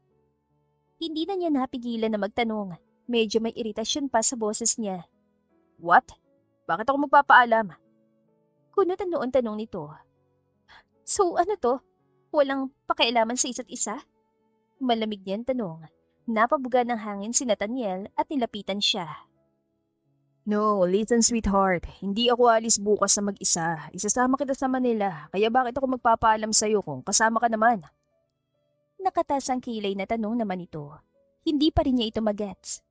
Hindi na niya napigilan na magtanong. Medyo may iritasyon pa sa boses niya. What? Bakit ako magpapaalam? Kunot ang noon tanong nito. So ano to? Walang pakialaman sa isa't isa? Malamig niyang tanong. Napabuga ng hangin si Nathaniel at nilapitan siya. No, listen sweetheart. Hindi ako alis bukas na mag-isa. Isasama kita sa Manila. Kaya bakit ako magpapaalam sa'yo kung kasama ka naman? Nakatas ang kilay na tanong naman ito. Hindi pa rin niya ito magets.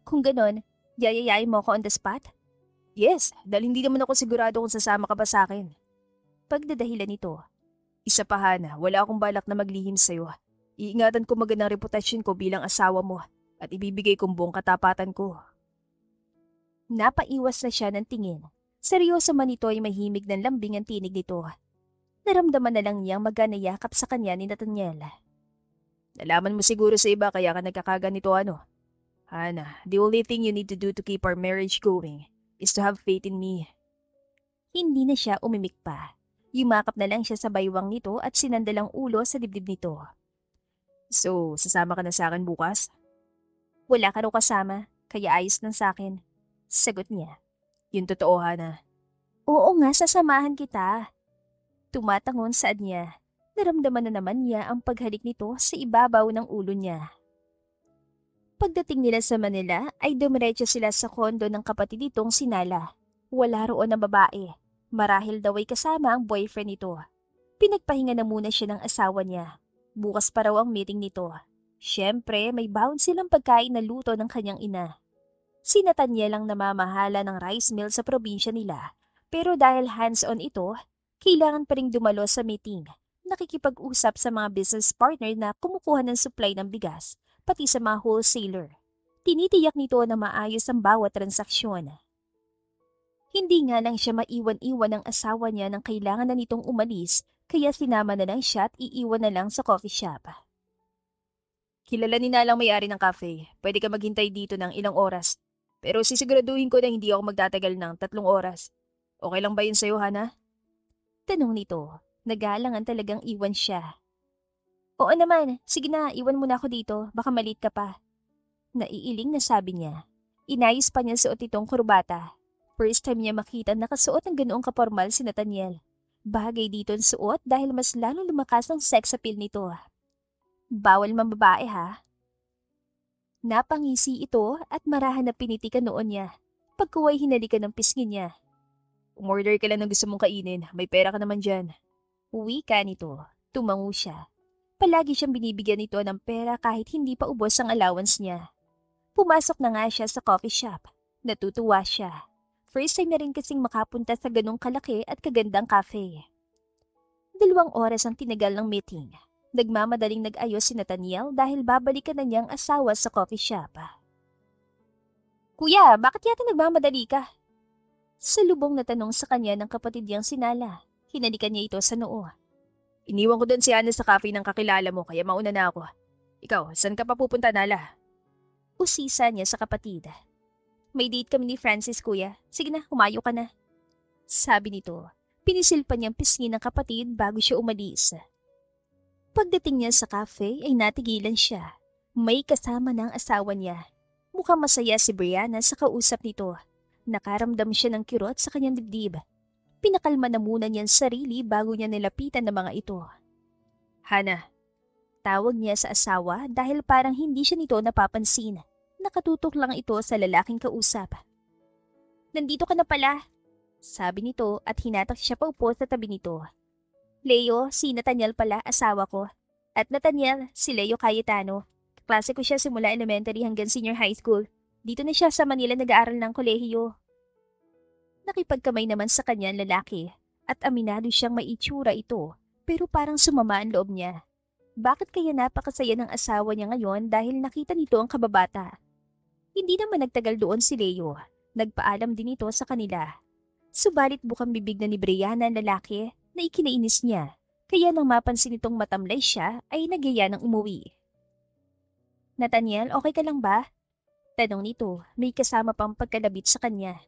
Kung ganon, yayayain mo ako on the spot? Yes, dahil hindi naman ako sigurado kung sasama ka ba sa akin. Pagdadahilan nito. Isa pa Hana, wala akong balak na maglihim sa'yo. Iingatan ko magandang reputasyon ko bilang asawa mo at ibibigay kong buong katapatan ko. Napaiwas na siya ng tingin. Seryoso man ito ay mahimig ng lambing ang tinig nito. Naramdaman na lang niyang magana-yakap sa kanya ni Nathaniel. Nalaman mo siguro sa iba kaya ka nagkakaganito ano? Hana, the only thing you need to do to keep our marriage going is to have faith in me. Hindi na siya umimik pa. Yumakap na lang siya sa baywang nito at sinandalang ulo sa dibdib nito. So, sasama ka na sa akin bukas? Wala ka raw kasama, kaya ayos lang sa akin. Sagot niya. Yun totoo, Hana. Oo nga, sasamahan kita. Tumatangon saad niya. Naramdaman na naman niya ang paghalik nito sa ibabaw ng ulo niya. Pagdating nila sa Manila ay dumiretso sila sa kondo ng kapatid nitong si Nala. Wala roon ang babae. Marahil daw ay kasama ang boyfriend nito. Pinagpahinga na muna siya ng asawa niya. Bukas pa raw ang meeting nito. Siyempre, may baon silang pagkain na luto ng kanyang ina. Si Nathaniel ang namamahala ng rice mill sa probinsya nila. Pero dahil hands-on ito, kailangan pa ring dumalo sa meeting. Nakikipag-usap sa mga business partner na kumukuha ng supply ng bigas, pati sa mga wholesaler. Tinitiyak nito na maayos ang bawat transaksyon. Hindi nga lang siya maiwan-iwan ng asawa niya nang kailangan na nitong umalis, kaya sinama na lang siya at iiwan na lang sa coffee shop. Kilala ni Nalang may-ari ng cafe. Pwede ka maghintay dito ng ilang oras. Pero sisiguraduhin ko na hindi ako magtatagal ng 3 oras. Okay lang ba yun sa'yo, Hana? Tanong nito. Nagalangan talagang iwan siya. Oo naman, sige na, iwan mo na ako dito, baka malit ka pa. Naiiling na sabi niya. Inayos pa niya suot itong kurbata. First time niya makita nakasuot ng ganoong kapormal si Nathaniel. Bagay dito ang suot dahil mas lalong lumakas ang sex appeal nito. Bawal mambabae ha. Napangisi ito at marahan na pinitikan noon niya. Pagkuway hinalikan ng pisngi niya. Umorder ka lang ng gusto mong kainin. May pera ka naman dyan. Uwi ka nito. Tumango siya. Palagi siyang binibigyan nito ng pera kahit hindi pa ubos ang allowance niya. Pumasok na nga siya sa coffee shop. Natutuwa siya. First time na rin kasing makapunta sa ganong kalaki at kagandang cafe. 2 oras ang tinagal ng meeting. Nagmamadaling nag-ayos si Nathaniel dahil babalikan na niyang asawa sa coffee shop. Kuya, bakit yata nagmamadali ka? Salubong na tanong sa kanya ng kapatid niyang sinala. Hinalikan niya ito sa noo. Iniwan ko doon si Ana sa cafe ng kakilala mo kaya mauna na ako. Ikaw, saan ka pa pupunta, Nala? Usisa niya sa kapatid. May date kami ni Francis, kuya. Sige na, humayo ka na. Sabi nito, pinisil pa niyang pisngi ng kapatid bago siya umalis. Pagdating niya sa cafe ay natigilan siya. May kasama ng asawa niya. Mukhang masaya si Brianna sa kausap nito. Nakaramdam siya ng kirot sa kanyang dibdib. Pinakalma na muna niyang sarili bago niya nilapitan ng mga ito. Hana. Tawag niya sa asawa dahil parang hindi siya nito napapansin. Nakatutok lang ito sa lalaking kausap. Nandito ka na pala, sabi nito at hinatak siya paupo sa tabi nito. Leo, si Nathaniel pala, asawa ko. At Nathaniel, si Leo Cayetano. Klase ko siya simula elementary hanggang senior high school. Dito na siya sa Manila nag-aaral ng kolehiyo. Nakipagkamay naman sa kanya ang lalaki at aminado siyang may itsura ito pero parang sumama ang loob niya. Bakit kaya napakasaya ng asawa niya ngayon dahil nakita nito ang kababata? Hindi naman nagtagal doon si Leo. Nagpaalam din ito sa kanila. Subalit bukang bibig na ni Brianna ang lalaki na ikinainis niya. Kaya nang mapansin itong matamlay siya ay nagyaya ng umuwi. Nathaniel, okay ka lang ba? Tanong nito, may kasama pang pagkalabit sa kanya.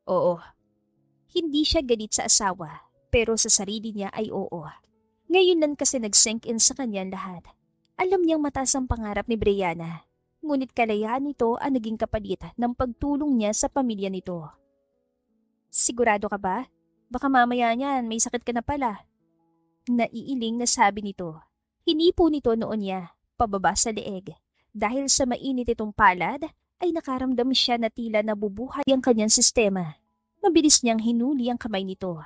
Oo. Hindi siya galit sa asawa, pero sa sarili niya ay oo. Ngayon lang kasi nag-sink in sa kanya lahat. Alam niyang mataas ang pangarap ni Brianna. Ngunit kalayaan nito ang naging kapalit ng pagtulong niya sa pamilya nito. Sigurado ka ba? Baka mamaya niyan may sakit ka na pala. Naiiling na sabi nito. Hinipo nito noon niya, pababa sa leeg. Dahil sa mainit itong palad, ay nakaramdam siya na tila nabubuhay ang kanyang sistema. Mabilis niyang hinuli ang kamay nito.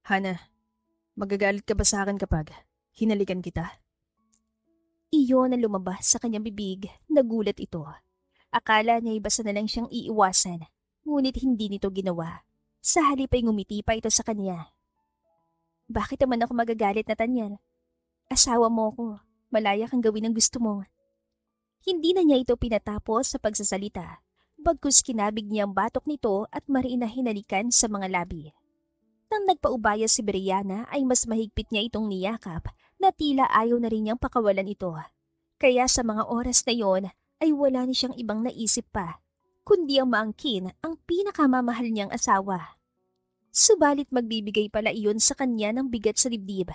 Hana, magagalit ka ba sa akin kapag hinalikan kita? Iyon ang lumabas sa kanyang bibig, nagulat ito. Akala niya basta na lang siyang iiwasan, ngunit hindi nito ginawa. Sa halip ay ngumiti pa ito sa kanya. Bakit naman ako magagalit, Nathaniel? Asawa mo ko, malaya kang gawin ang gusto mo. Hindi na niya ito pinatapos sa pagsasalita, bagkus kinabig niya ang batok nito at mariin na hinalikan sa mga labi. Nang nagpaubaya si Brianna ay mas mahigpit niya itong niyakap na tila ayaw na rin niyang pakawalan ito. Kaya sa mga oras na yon ay wala ni siyang ibang naisip pa, kundi ang maangkin ang pinakamamahal niyang asawa. Subalit magbibigay pala iyon sa kanya ng bigat sa dibdib.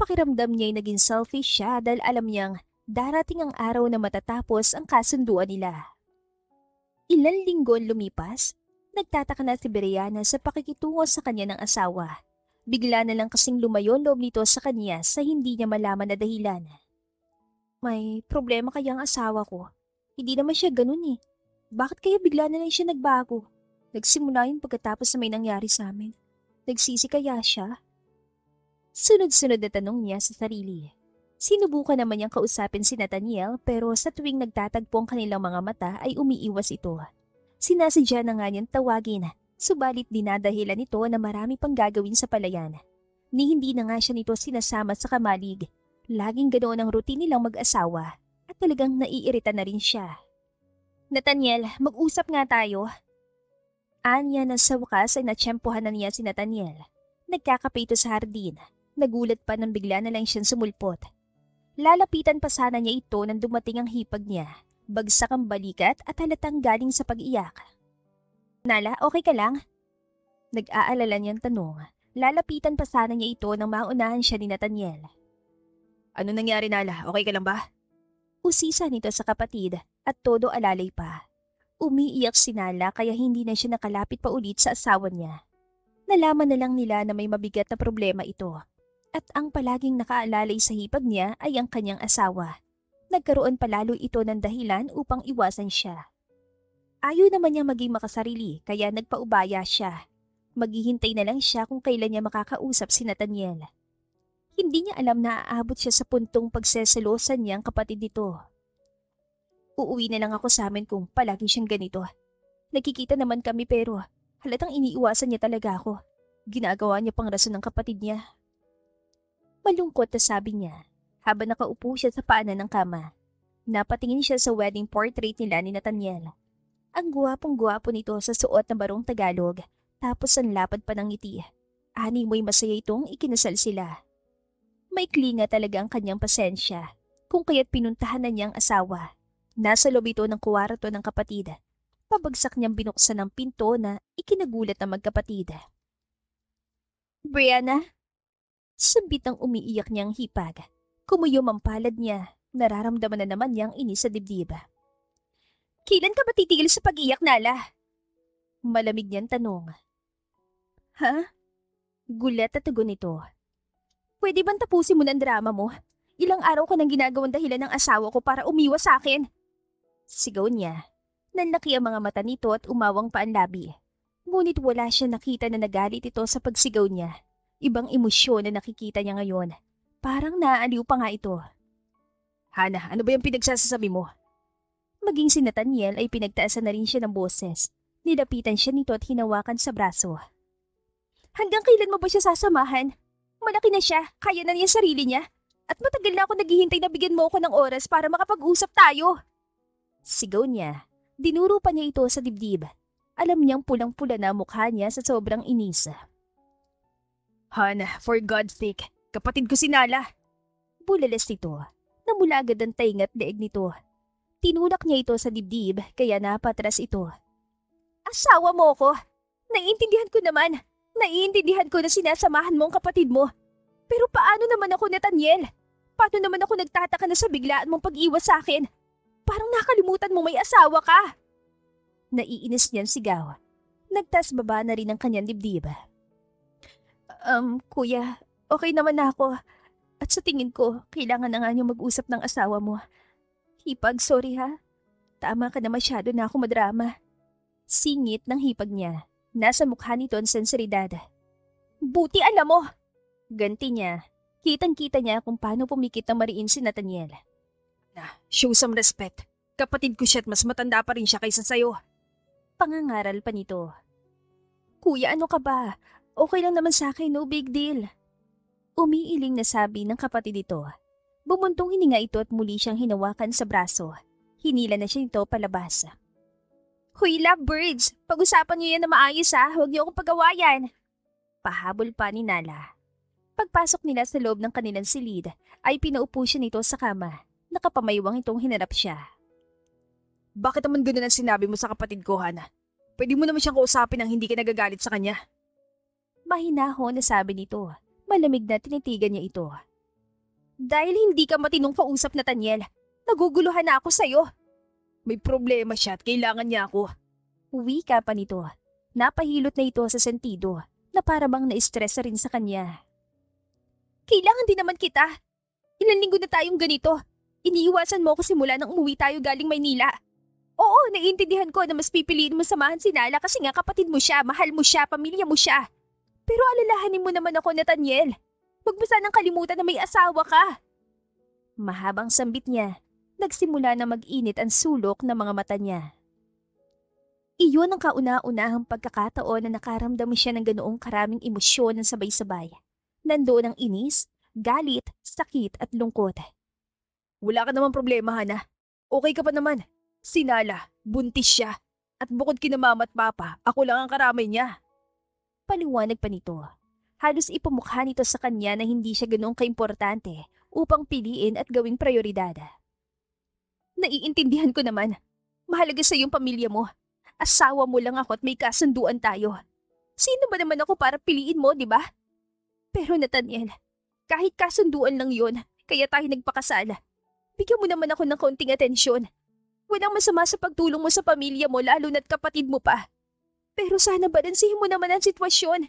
Pakiramdam niya ay naging selfish siya dahil alam niyang darating ang araw na matatapos ang kasunduan nila. Ilang linggo ang lumipas, nagtataka na si Brianna sa pakikitungo sa kanya ng asawa. Bigla na lang kasing lumayo ang loob nito sa kanya sa hindi niya malaman na dahilan. May problema kaya ang asawa ko? Hindi naman siya ganun eh. Bakit kaya bigla na lang siya nagbago? Nagsimula yun pagkatapos na may nangyari sa amin. Nagsisi kaya siya? Sunod-sunod na tanong niya sa sarili. Sinubukan naman niyang kausapin si Nathaniel pero sa tuwing nagtatagpo ang kanilang mga mata ay umiiwas ito. Sinasadya na nga niyang tawagin, subalit dinadahilan nito na marami pang gagawin sa palayan. Ni hindi na nga siya nito sinasama sa kamalig. Laging ganoon ang routine nilang mag-asawa at talagang naiirita na rin siya. Nathaniel, mag-usap nga tayo. Anya na sa wakas ay natsyempohan na niya si Nathaniel. Nagkakape ito sa hardin. Nagulat pa nang bigla na lang siyang sumulpot. Lalapitan pa sana niya ito nang dumating ang hipag niya. Bagsak ang balikat at halatang galing sa pag-iyak. Nala, okay ka lang? Nag-aalala niyang tanong. Lalapitan pa sana niya ito nang maunahan siya ni Nathaniel. Ano nangyari, Nala? Okay ka lang ba? Usisa nito sa kapatid at todo alalay pa. Umiiyak si Nala kaya hindi na siya nakalapit pa ulit sa asawa niya. Nalaman na lang nila na may mabigat na problema ito. At ang palaging nakaalalay sa hipag niya ay ang kanyang asawa. Nagkaroon palalo ito ng dahilan upang iwasan siya. Ayaw naman niya maging makasarili kaya nagpaubaya siya. Maghihintay na lang siya kung kailan niya makakausap si Nathaniel. Hindi niya alam na aabot siya sa puntong pagseselosan niya ang kapatid nito. Uuwi na lang ako sa amin kung palagi siyang ganito. Nakikita naman kami pero halatang iniiwasan niya talaga ako. Ginagawa niya pang rason ng kapatid niya. Malungkot na sabi niya habang nakaupo siya sa paanan ng kama. Napatingin siya sa wedding portrait nila ni Nathaniel. Ang guwapong-guwapo nito sa suot na barong Tagalog tapos ang lapad pa ng ngiti. Ani mo'y masaya itong ikinasal sila. Maikli nga talaga ang kanyang pasensya kung kaya't pinuntahan na niyang asawa. Nasa loob ito ng kwarto ng kapatid. Pabagsak niyang binuksan ang pinto na ikinagulat ng magkapatid. Brianna? Sabit ang umiiyak niyang hipag. Kumuyom ang palad niya. Nararamdaman na naman niyang inis sa dibdib. Kailan ka ba titigil sa pag-iyak, Nala? Malamig niyang tanong. Ha? Gulat at tugon nito. Pwede bang tapusin mo ng drama mo? Ilang araw ka nang ginagawang dahilan ng asawa ko para umiwas sa akin. Sigaw niya. Nanlaki ang mga mata nito at umawang pa ang labi. Ngunit wala siya nakita na nagalit ito sa pagsigaw niya. Ibang emosyon na nakikita niya ngayon. Parang naaaliw pa nga ito. Hana, ano ba yung pinagsasasabi mo? Maging si Nathaniel ay pinagtaasan na rin siya ng boses. Nilapitan siya nito at hinawakan sa braso. Hanggang kailan mo ba siya sasamahan? Malaki na siya, kaya na niya sarili niya. At matagal na ako naghihintay na bigyan mo ako ng oras para makapag-usap tayo. Sigaw niya. Dinuro pa niya ito sa dibdib. Alam niyang pulang-pula na mukha niya sa sobrang inis. Hana, for God's sake, kapatid ko si Nala. Bulalas nito. Namula agad ang tainga at leeg nito. Tinulak niya ito sa dibdib kaya napatras ito. Asawa mo ko. Naiintindihan ko naman. Naiintindihan ko na sinasamahan mo ang kapatid mo. Pero paano naman ako, Nathaniel? Paano naman ako nagtataka na sa biglaan mong pag-iwas sa akin? Parang nakalimutan mo may asawa ka. Naiinis niyan sigaw. Nagtas baba na rin ang kanyang dibdib. Kuya, okay naman na ako. At sa tingin ko, kailangan na nga niyo mag-usap ng asawa mo. Hipag, sorry ha. Tama ka na masyado na ako madrama. Singit ng hipag niya. Nasa mukha nito ang senseridad. Buti alam mo! Ganti niya. Kitang-kita niya kung paano pumikit na mariin si Nathaniel. Show some respect. Kapatid ko siya at mas matanda pa rin siya kaysa sayo. Pangangaral pa nito. Kuya, ano ka ba? Okay lang naman sa akin, no big deal. Umiiling na sabi ng kapatid ito. Bumuntong hininga ito at muli siyang hinawakan sa braso. Hinila na siya ito palabas. Huy, lovebirds! Pag-usapan niyo yan na maayos ha, huwag niyo akong pag-awayan. Pahabol pa ni Nala. Pagpasok nila sa loob ng kanilang silid, ay pinaupo siya nito sa kama. Nakapamaywang itong hinarap siya. Bakit naman ganoon ang sinabi mo sa kapatid ko, Hana? Pwede mo naman siyang kausapin nang hindi ka nagagalit sa kanya. Mahinahon na sabi nito. Malamig na tinitigan niya ito. Dahil hindi ka matinong kausap, Nathaniel, naguguluhan na ako sa'yo. May problema siya at kailangan niya ako. Wika pa nito. Napahilot na ito sa sentido na para bang na-stress na rin sa kanya. Kailangan din naman kita. Ilang linggo na tayong ganito. Iniiwasan mo ako simula nang umuwi tayo galing Maynila. Oo, naiintindihan ko na mas pipiliin mo samahan si Nala kasi nga kapatid mo siya, mahal mo siya, pamilya mo siya. Pero alalahanin mo naman ako, Nathaniel. Huwag mo sanang kalimutan na may asawa ka. Mahabang sambit niya. Nagsimula na mag-init ang sulok ng mga mata niya. Iyon ang kauna-unahang pagkakataon na nakaramdam siya ng ganoong karaming emosyon ng sabay-sabay. Nandoon ang inis, galit, sakit at lungkot. Wala ka naman problema, Hana. Okay ka pa naman. Si Nala, buntis siya. At bukod kina mama at papa, ako lang ang karamay niya. Paliwanag pa nito. Halos ipamukha nito sa kanya na hindi siya ganoong kaimportante upang piliin at gawing prioridad. Naiintindihan ko naman. Mahalaga sa iyong pamilya mo. Asawa mo lang ako at may kasunduan tayo. Sino ba naman ako para piliin mo, di ba? Pero Nathaniel, kahit kasunduan lang yon, kaya tayo nagpakasal. Bigyan mo naman ako ng kaunting atensyon. Walang masama sa pagtulong mo sa pamilya mo lalo na't kapatid mo pa. Pero sana balansehin mo naman ang sitwasyon.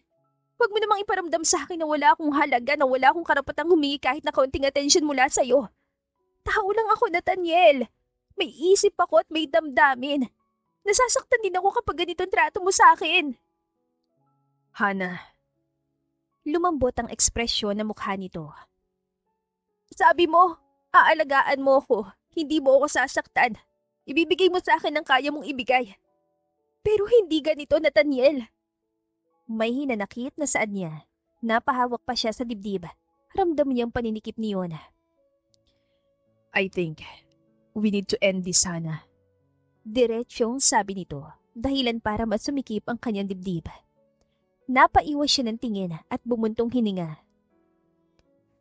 Huwag mo namang iparamdam sa akin na wala akong halaga, na wala akong karapatang humingi kahit na kaunting atensyon mula sa'yo. Tao lang ako, Nathaniel. May isip ako at may damdamin. Nasasaktan din ako kapag ganitong trato mo sa akin. Hana, Lumambot ang ekspresyon ng mukha nito. Sabi mo, aalagaan mo ko. Hindi mo ako sasaktan. Ibibigay mo sa akin ang kaya mong ibigay. Pero hindi ganito, Nathaniel. May hinanakit na saan niya. Napahawak pa siya sa dibdib. Ramdam niyang paninikip niyon. I think we need to end this, Hana. Diretsyong sabi nito, dahilan para masumikip ang kanyang dibdib. Napaiwas siya ng tingin at bumuntong hininga.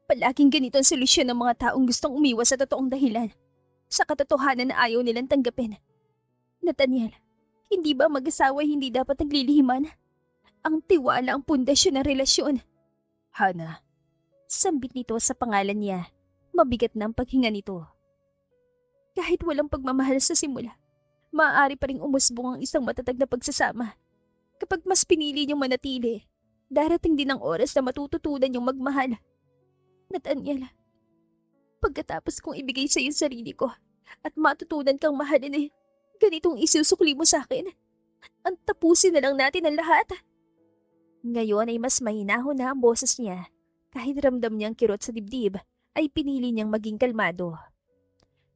Palaging ganito ang solusyon ng mga taong gustong umiwas sa totoong dahilan. Sa katotohanan na ayaw nilang tanggapin. Nathaniel, hindi ba mag-asawa hindi dapat naglilihiman? Ang tiwala ang pundasyon ng relasyon. Hana, Sambit nito sa pangalan niya. Mabigat na ang paghinga nito. Kahit walang pagmamahal sa simula, maaari pa ring umusbong ang isang matatag na pagsasama. Kapag mas pinili niyong manatili, darating din ang oras na matututunan niyong magmahal. Nathaniel, pagkatapos kong ibigay sa iyo sarili ko at matutunan kang mahalin ganitong isusukli mo sa akin. Ang tapusin na lang natin ang lahat. Ngayon ay mas mahinahon na ang boses niya. Kahit ramdam niyang kirot sa dibdib, ay pinili niyang maging kalmado.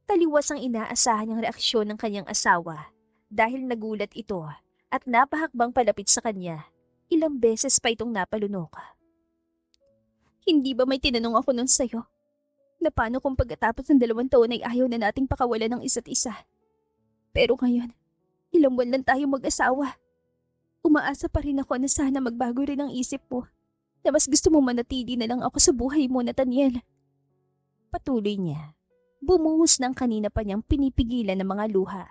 Taliwas ang inaasahan niyang reaksyon ng kanyang asawa dahil nagulat ito at napahakbang palapit sa kanya. Ilang beses pa itong napalunok. Hindi ba may tinanong ako nun sa'yo? Na paano kung pagkatapos ng 2 taon ay ayaw na nating pakawalan ng isa't isa? Pero ngayon, ilang buwan lang tayo mag-asawa. Umaasa pa rin ako na sana magbago rin ang isip mo. Na mas gusto mo manatili na lang ako sa buhay mo, Nathaniel. Patuloy niya. Bumuhos ng kanina pa niyang pinipigilan ng mga luha.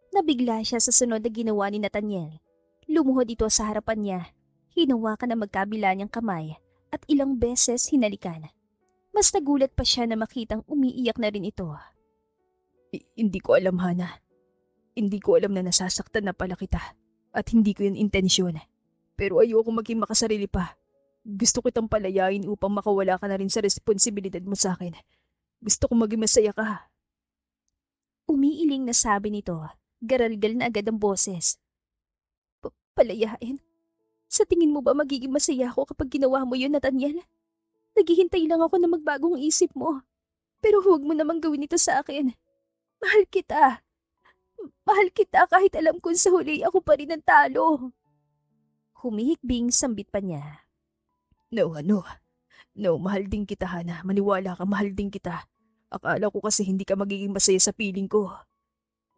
Nabigla siya sa sunod na ginawa ni Nathaniel. Lumuhod ito sa harapan niya. Hinawakan ang magkabila niyang kamay at ilang beses hinalikan. Mas nagulat pa siya na makitang umiiyak na rin ito. Hindi ko alam, Hana. Hindi ko alam na nasasaktan na pala kita. At hindi ko yun intensyon. Pero ayoko maging makasarili pa. Gusto kitang palayain upang makawala ka na rin sa responsibilidad mo sa akin. Gusto kong maging masaya ka. Umiiling na sabi nito. Garalgal na agad ang boses. Palayain? Sa tingin mo ba magiging masaya ako kapag ginawa mo yun, Nathaniel? Naghihintay lang ako na magbagong isip mo. Pero huwag mo namang gawin ito sa akin. Mahal kita. Mahal kita kahit alam kong sa huli ako pa rin ang talo. Humihikbing sambit pa niya. No, mahal din kita, Hana. Maniwala ka, mahal din kita. Akala ko kasi hindi ka magiging masaya sa piling ko.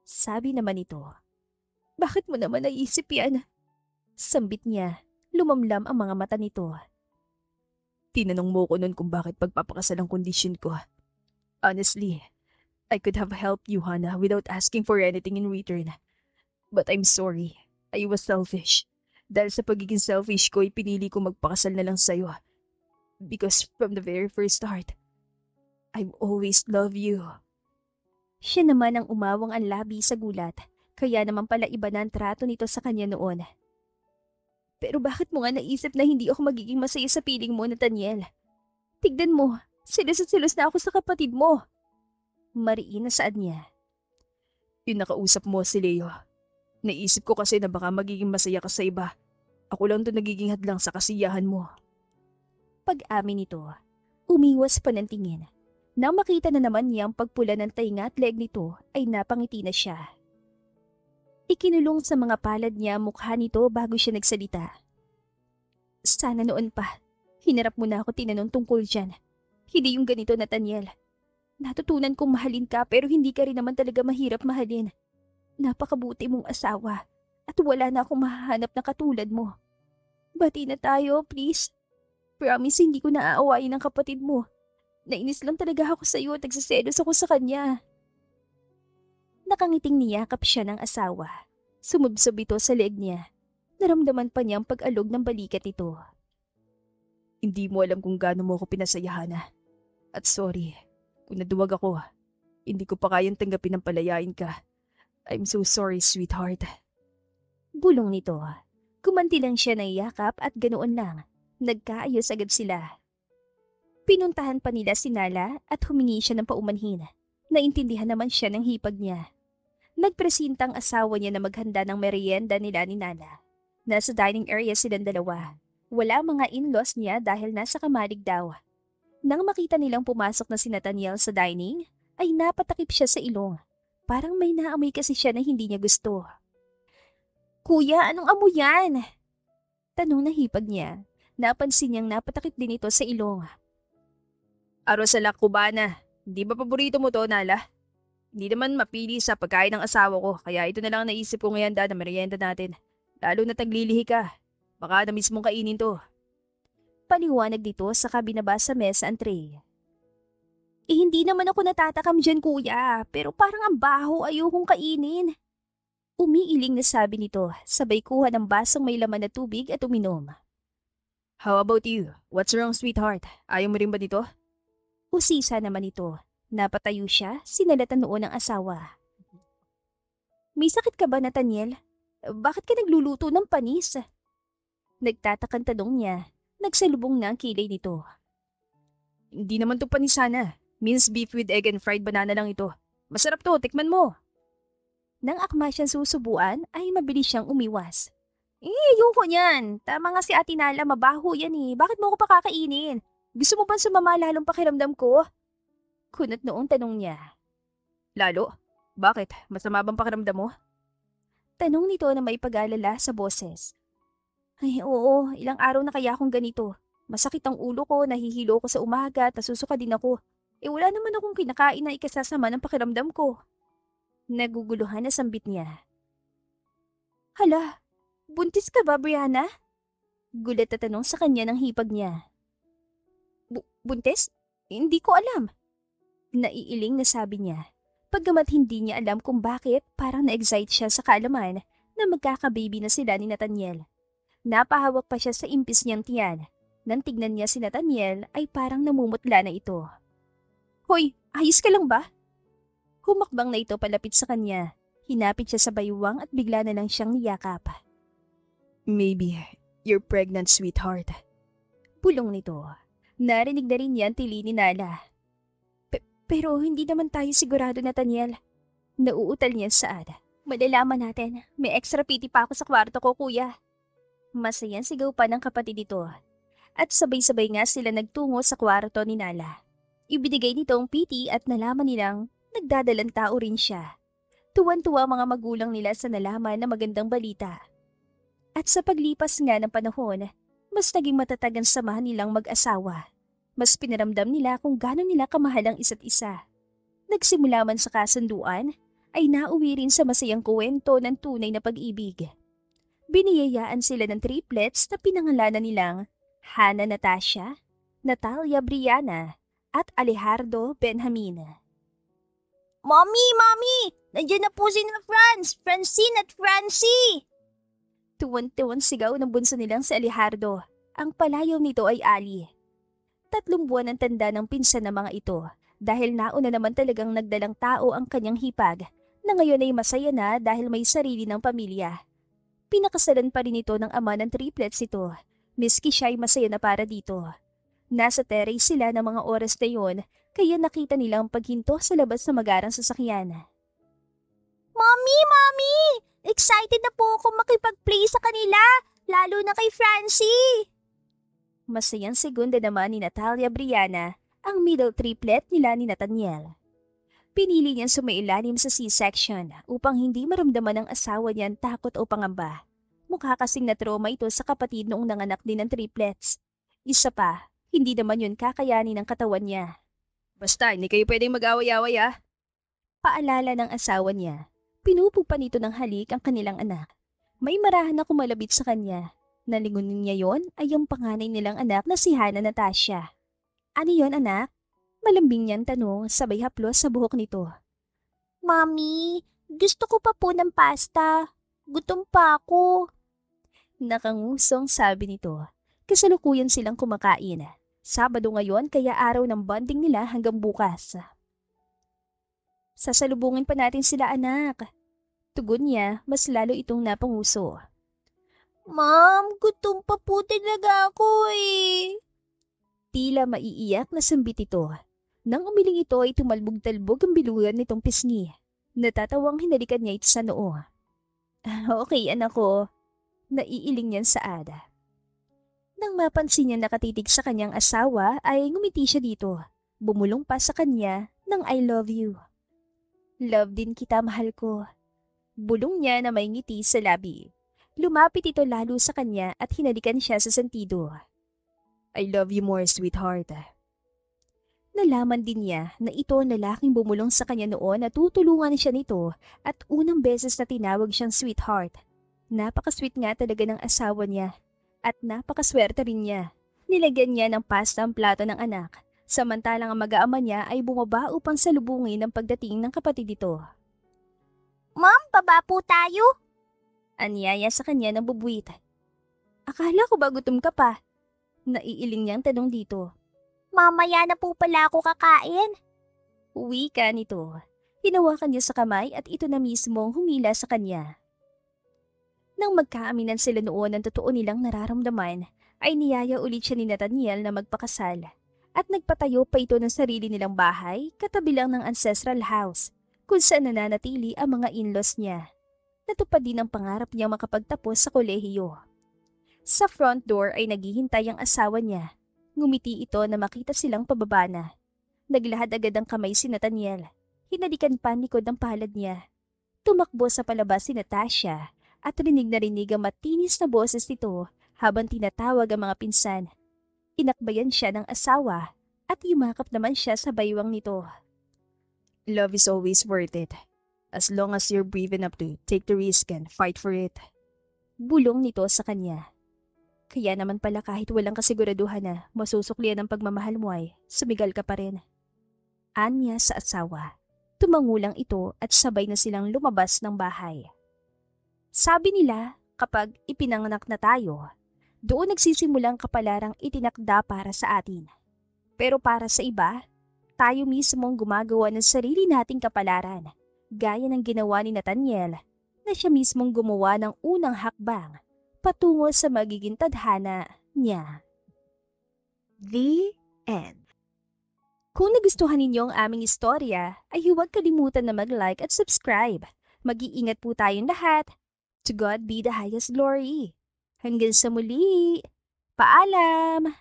Sabi naman ito. Bakit mo naman naisip yan? Sambit niya. Lumamlam ang mga mata nito. Tinanong mo ko noon kung bakit pagpapakasal ang kondisyon ko. Honestly, I could have helped you, Hana, without asking for anything in return. But I'm sorry. I was selfish. Dahil sa pagiging selfish ko, pinili ko magpakasal na lang sa'yo. Because from the very first start, I've always loved you. Siya naman ang umawang ang labi sa gulat. Kaya naman pala iba na ang trato nito sa kanya noon. Pero bakit mo nga naisip na hindi ako magiging masaya sa piling mo, Nathaniel? Tignan mo, silos at silos na ako sa kapatid mo. Mariin na saad niya. Yung nakausap mo si Leo. Naisip ko kasi na baka magiging masaya ka sa iba. Ako lang to nagiging hadlang sa kasiyahan mo. Pag-amin nito, umiwas pa ng tingin. Nang makita na naman niya ang pagpula ng tainga at leeg nito, ay napangiti na siya. Ikinulong sa mga palad niya ang mukha nito bago siya nagsalita. Sana noon pa, hinarap mo na ako tinanong tungkol dyan. Hindi yung ganito, Nathaniel. Natutunan kong mahalin ka pero hindi ka rin naman talaga mahirap mahalin. Napakabuti mong asawa at wala na akong mahahanap na katulad mo. Bati na tayo, please. Promise hindi ko naaawain ang kapatid mo. Nainis lang talaga ako sa iyo at nagsiselos ako sa kanya. Nakangiting niyakap siya ng asawa. Sumubsob ito sa leeg niya. Naramdaman pa niya ang pag-alog ng balikat nito. Hindi mo alam kung gaano mo ako pinasaya, Hana. At sorry, kung naduwag ako, Hindi ko pa kayang tanggapin ang palayain ka. I'm so sorry, sweetheart. Bulong nito. Kumanti lang siya ng yakap at ganoon lang. Nagkaayos agad sila. Pinuntahan pa nila si Nala at humingi siya ng paumanhin. Naintindihan naman siya ng hipag niya. Nagpresintang asawa niya na maghanda ng merienda nila ni Nala. Nasa dining area silang dalawa. Wala mga in-laws niya dahil nasa kamalig daw. Nang makita nilang pumasok na si Nathaniel sa dining, ay napatakip siya sa ilong. Parang may naamoy kasi siya na hindi niya gusto. Kuya, anong amoy yan? Tanong na hipag niya. Napansin niyang napatakip din ito sa ilong. Arroz sa cubana. Hindi ba paborito mo to, Nala? Hindi naman mapili sa pagkain ng asawa ko, kaya ito na lang naisip ko ngayon na merienda natin. Lalo na taglilihi ka. Baka na mismong kainin to. Paliwanag dito sa kabinaba sa mesa ang tray. Hindi naman ako natatakam dyan kuya, pero parang ang baho ayokong kainin. Umiiling na sabi nito, sabay kuha ng basong may laman na tubig at uminom. How about you? What's wrong, sweetheart? Ayaw mo rin ba dito? Usisa naman ito. Napatayo siya, sinalatan noon ng asawa. May sakit ka ba, Nathaniel? Bakit ka nagluluto ng panis? Nagtatakang tanong niya. Nagsalubong na ang kilay nito. Hindi naman to panisana. Minced beef with egg and fried banana lang ito. Masarap to, tikman mo. Nang akma siyang susubuan, ay mabilis siyang umiwas. Ayoko niyan. Tama nga si Ate Nala, mabaho yan eh. Bakit mo ako pa kakainin? Gusto mo bang sumama lalong pakiramdam ko? Kunot noong tanong niya. Lalo? Bakit? Masama bang pakiramdam mo? Tanong nito na may pag-alala sa boses. Ay oo, ilang araw na kaya akong ganito. Masakit ang ulo ko, nahihilo ko sa umaga at nasusuka din ako. Wala naman akong kinakain na ikasasama ng pakiramdam ko. Naguguluhan na sambit niya. Hala, buntis ka ba, Brianna? Gulat na tanong sa kanya ng hipag niya. Buntis? Hindi ko alam. Naiiling na sabi niya. Paggamat hindi niya alam kung bakit, parang na-excite siya sa kaalaman na magkakababy na sila ni Nathaniel. Napahawak pa siya sa impis niyang tiyan. Nang tignan niya si Nathaniel ay parang namumutla na ito. Hoy, ayos ka lang ba? Humakbang na ito palapit sa kanya. Hinapit siya sa baywang at bigla na lang siyang niyakap. Maybe you're pregnant, sweetheart. Pulong nito. Narinig na rin niya ang tili ni Nala. Pero hindi naman tayo sigurado, Nathaniel. Nauutal niya saad. Malalaman natin. May extra piti pa ako sa kwarto ko, kuya. Masayang sigaw pa ng kapatid nito. At sabay-sabay nga sila nagtungo sa kwarto ni Nala. Ibinigay nito ang piti at nalaman nilang nagdadalang tao rin siya. Tuwan-tuwa mga magulang nila sa nalaman na magandang balita. At sa paglipas nga ng panahon, mas naging matatag ang samahan nilang mag-asawa. Mas pinaramdam nila kung gaano nila kamahal ang isa't isa. Nagsimula man sa kasunduan, ay nauwi rin sa masayang kuwento ng tunay na pag-ibig. Biniyayaan sila ng triplets na pinangalanan nilang Hannah Natasha, Natalia Brianna, at Alejandro Benjamin. Mommy! Nandiyan na po sina Francine at Francie! Tuwan-tuwan sigaw ng bunso nilang si Alejandro. Ang palayaw nito ay Ali. 3 buwan ang tanda ng pinsan ng mga ito dahil nauna naman talagang nagdalang tao ang kanyang hipag na ngayon ay masaya na dahil may sarili ng pamilya. Pinakasalan pa rin ito ng ama ng triplets ito, miski siya ay masaya na para dito. Nasa terrace sila ng mga oras na yon kaya nakita nilang paghinto sa labas ng magarang sasakyan. Mommy! Excited na po ako makipag-play sa kanila, lalo na kay Francie! Masayang segunda naman ni Natalia Brianna ang middle triplet nila ni Nathaniel. Pinili niyang sumailalim sa C-section upang hindi maramdaman ng asawa niya ang takot o pangamba. Mukha kasing na-trauma ito sa kapatid noong nanganak din ng triplets. Isa pa, hindi naman yun kakayanin ng katawan niya. Basta, hindi kayo pwedeng mag-away-away ah. Paalala ng asawa niya. Pinupugpa nito ng halik ang kanilang anak. May marahan na kumalabit sa kanya. Nalingunin niya yon ay ang panganay nilang anak na si Hannah Natasha. Ano yon anak? Malambing niyang tanong sabay haplos sa buhok nito. Mami, gusto ko pa po ng pasta. Gutom pa ako. Nakangusong sabi nito. Kasalukuyan silang kumakain. Sabado ngayon kaya araw ng bonding nila hanggang bukas. Sasalubungin pa natin sila anak. Tugon niya, mas lalo itong napanguso. Ma'am, gutom pa po talaga ako eh. Tila maiiyak na sambit ito. Nang umiling ito ay tumalbog-talbog ang bilugan nitong pisngi. Natatawang hinalikan niya ito sa noo. Okay, anak ko. Naiiling niyan sa ada. Nang mapansin niya nakatitig sa kanyang asawa ay ngumiti siya dito. Bumulong pa sa kanya ng I love you. Love din kita, mahal ko. Bulong niya na may ngiti sa labi. Lumapit ito lalo sa kanya at hinalikan siya sa sentido. I love you more, sweetheart. Nalaman din niya na ito ang lalaking bumulong sa kanya noon at tutulungan siya nito at unang beses na tinawag siyang sweetheart. Napaka-sweet nga talaga ng asawa niya at napakaswerte rin niya. Nilagyan niya ng pasta ang plato ng anak, samantalang ang mag-aama niya ay bumaba upang salubungin ang pagdating ng kapatid nito. Ma'am, baba po tayo? Anyaya sa kanya ng bubuwit. Akala ko ba gutom ka pa? Naiiling niyang tanong dito. Mamaya na po pala ako kakain. Uwi ka nito. Hinawakan niya sa kamay at ito na mismong humila sa kanya. Nang magkaaminan sila noon ng totoo nilang nararamdaman, ay niyaya ulit siya ni Nathaniel na magpakasal. At nagpatayo pa ito ng sarili nilang bahay katabi lang ng ancestral house, kung saan nananatili ang mga in-laws niya. Natupad din ang pangarap niya makapagtapos sa kolehiyo. Sa front door ay naghihintay ang asawa niya. Ngumiti ito na makita silang pababa na. Naglahad agad ang kamay si Nathaniel. Hinalikan pa likod ang palad niya. Tumakbo sa palabas si Natasha at rinig na rinig ang matinis na boses nito habang tinatawag ang mga pinsan. Inakbayan siya ng asawa at yumakap naman siya sa baywang nito. Love is always worth it. As long as you're brave enough to take the risk and fight for it. Bulong nito sa kanya. Kaya naman pala kahit walang kasiguraduhan na masusuklian ang pagmamahal mo ay sumigal ka pa rin. Anya sa asawa. Tumangulang ito at sabay na silang lumabas ng bahay. Sabi nila kapag ipinanganak na tayo, doon nagsisimulang kapalarang itinakda para sa atin. Pero para sa iba, tayo mismong gumagawa ng sarili nating kapalaran, gaya ng ginawa ni Nathaniel na siya mismong gumawa ng unang hakbang patungo sa magiging tadhana niya. The End. Kung nagustuhan ninyo ang aming istorya, ay huwag kalimutan na mag-like at subscribe. Mag-iingat po tayong lahat. To God be the highest glory. Hanggang sa muli. Paalam!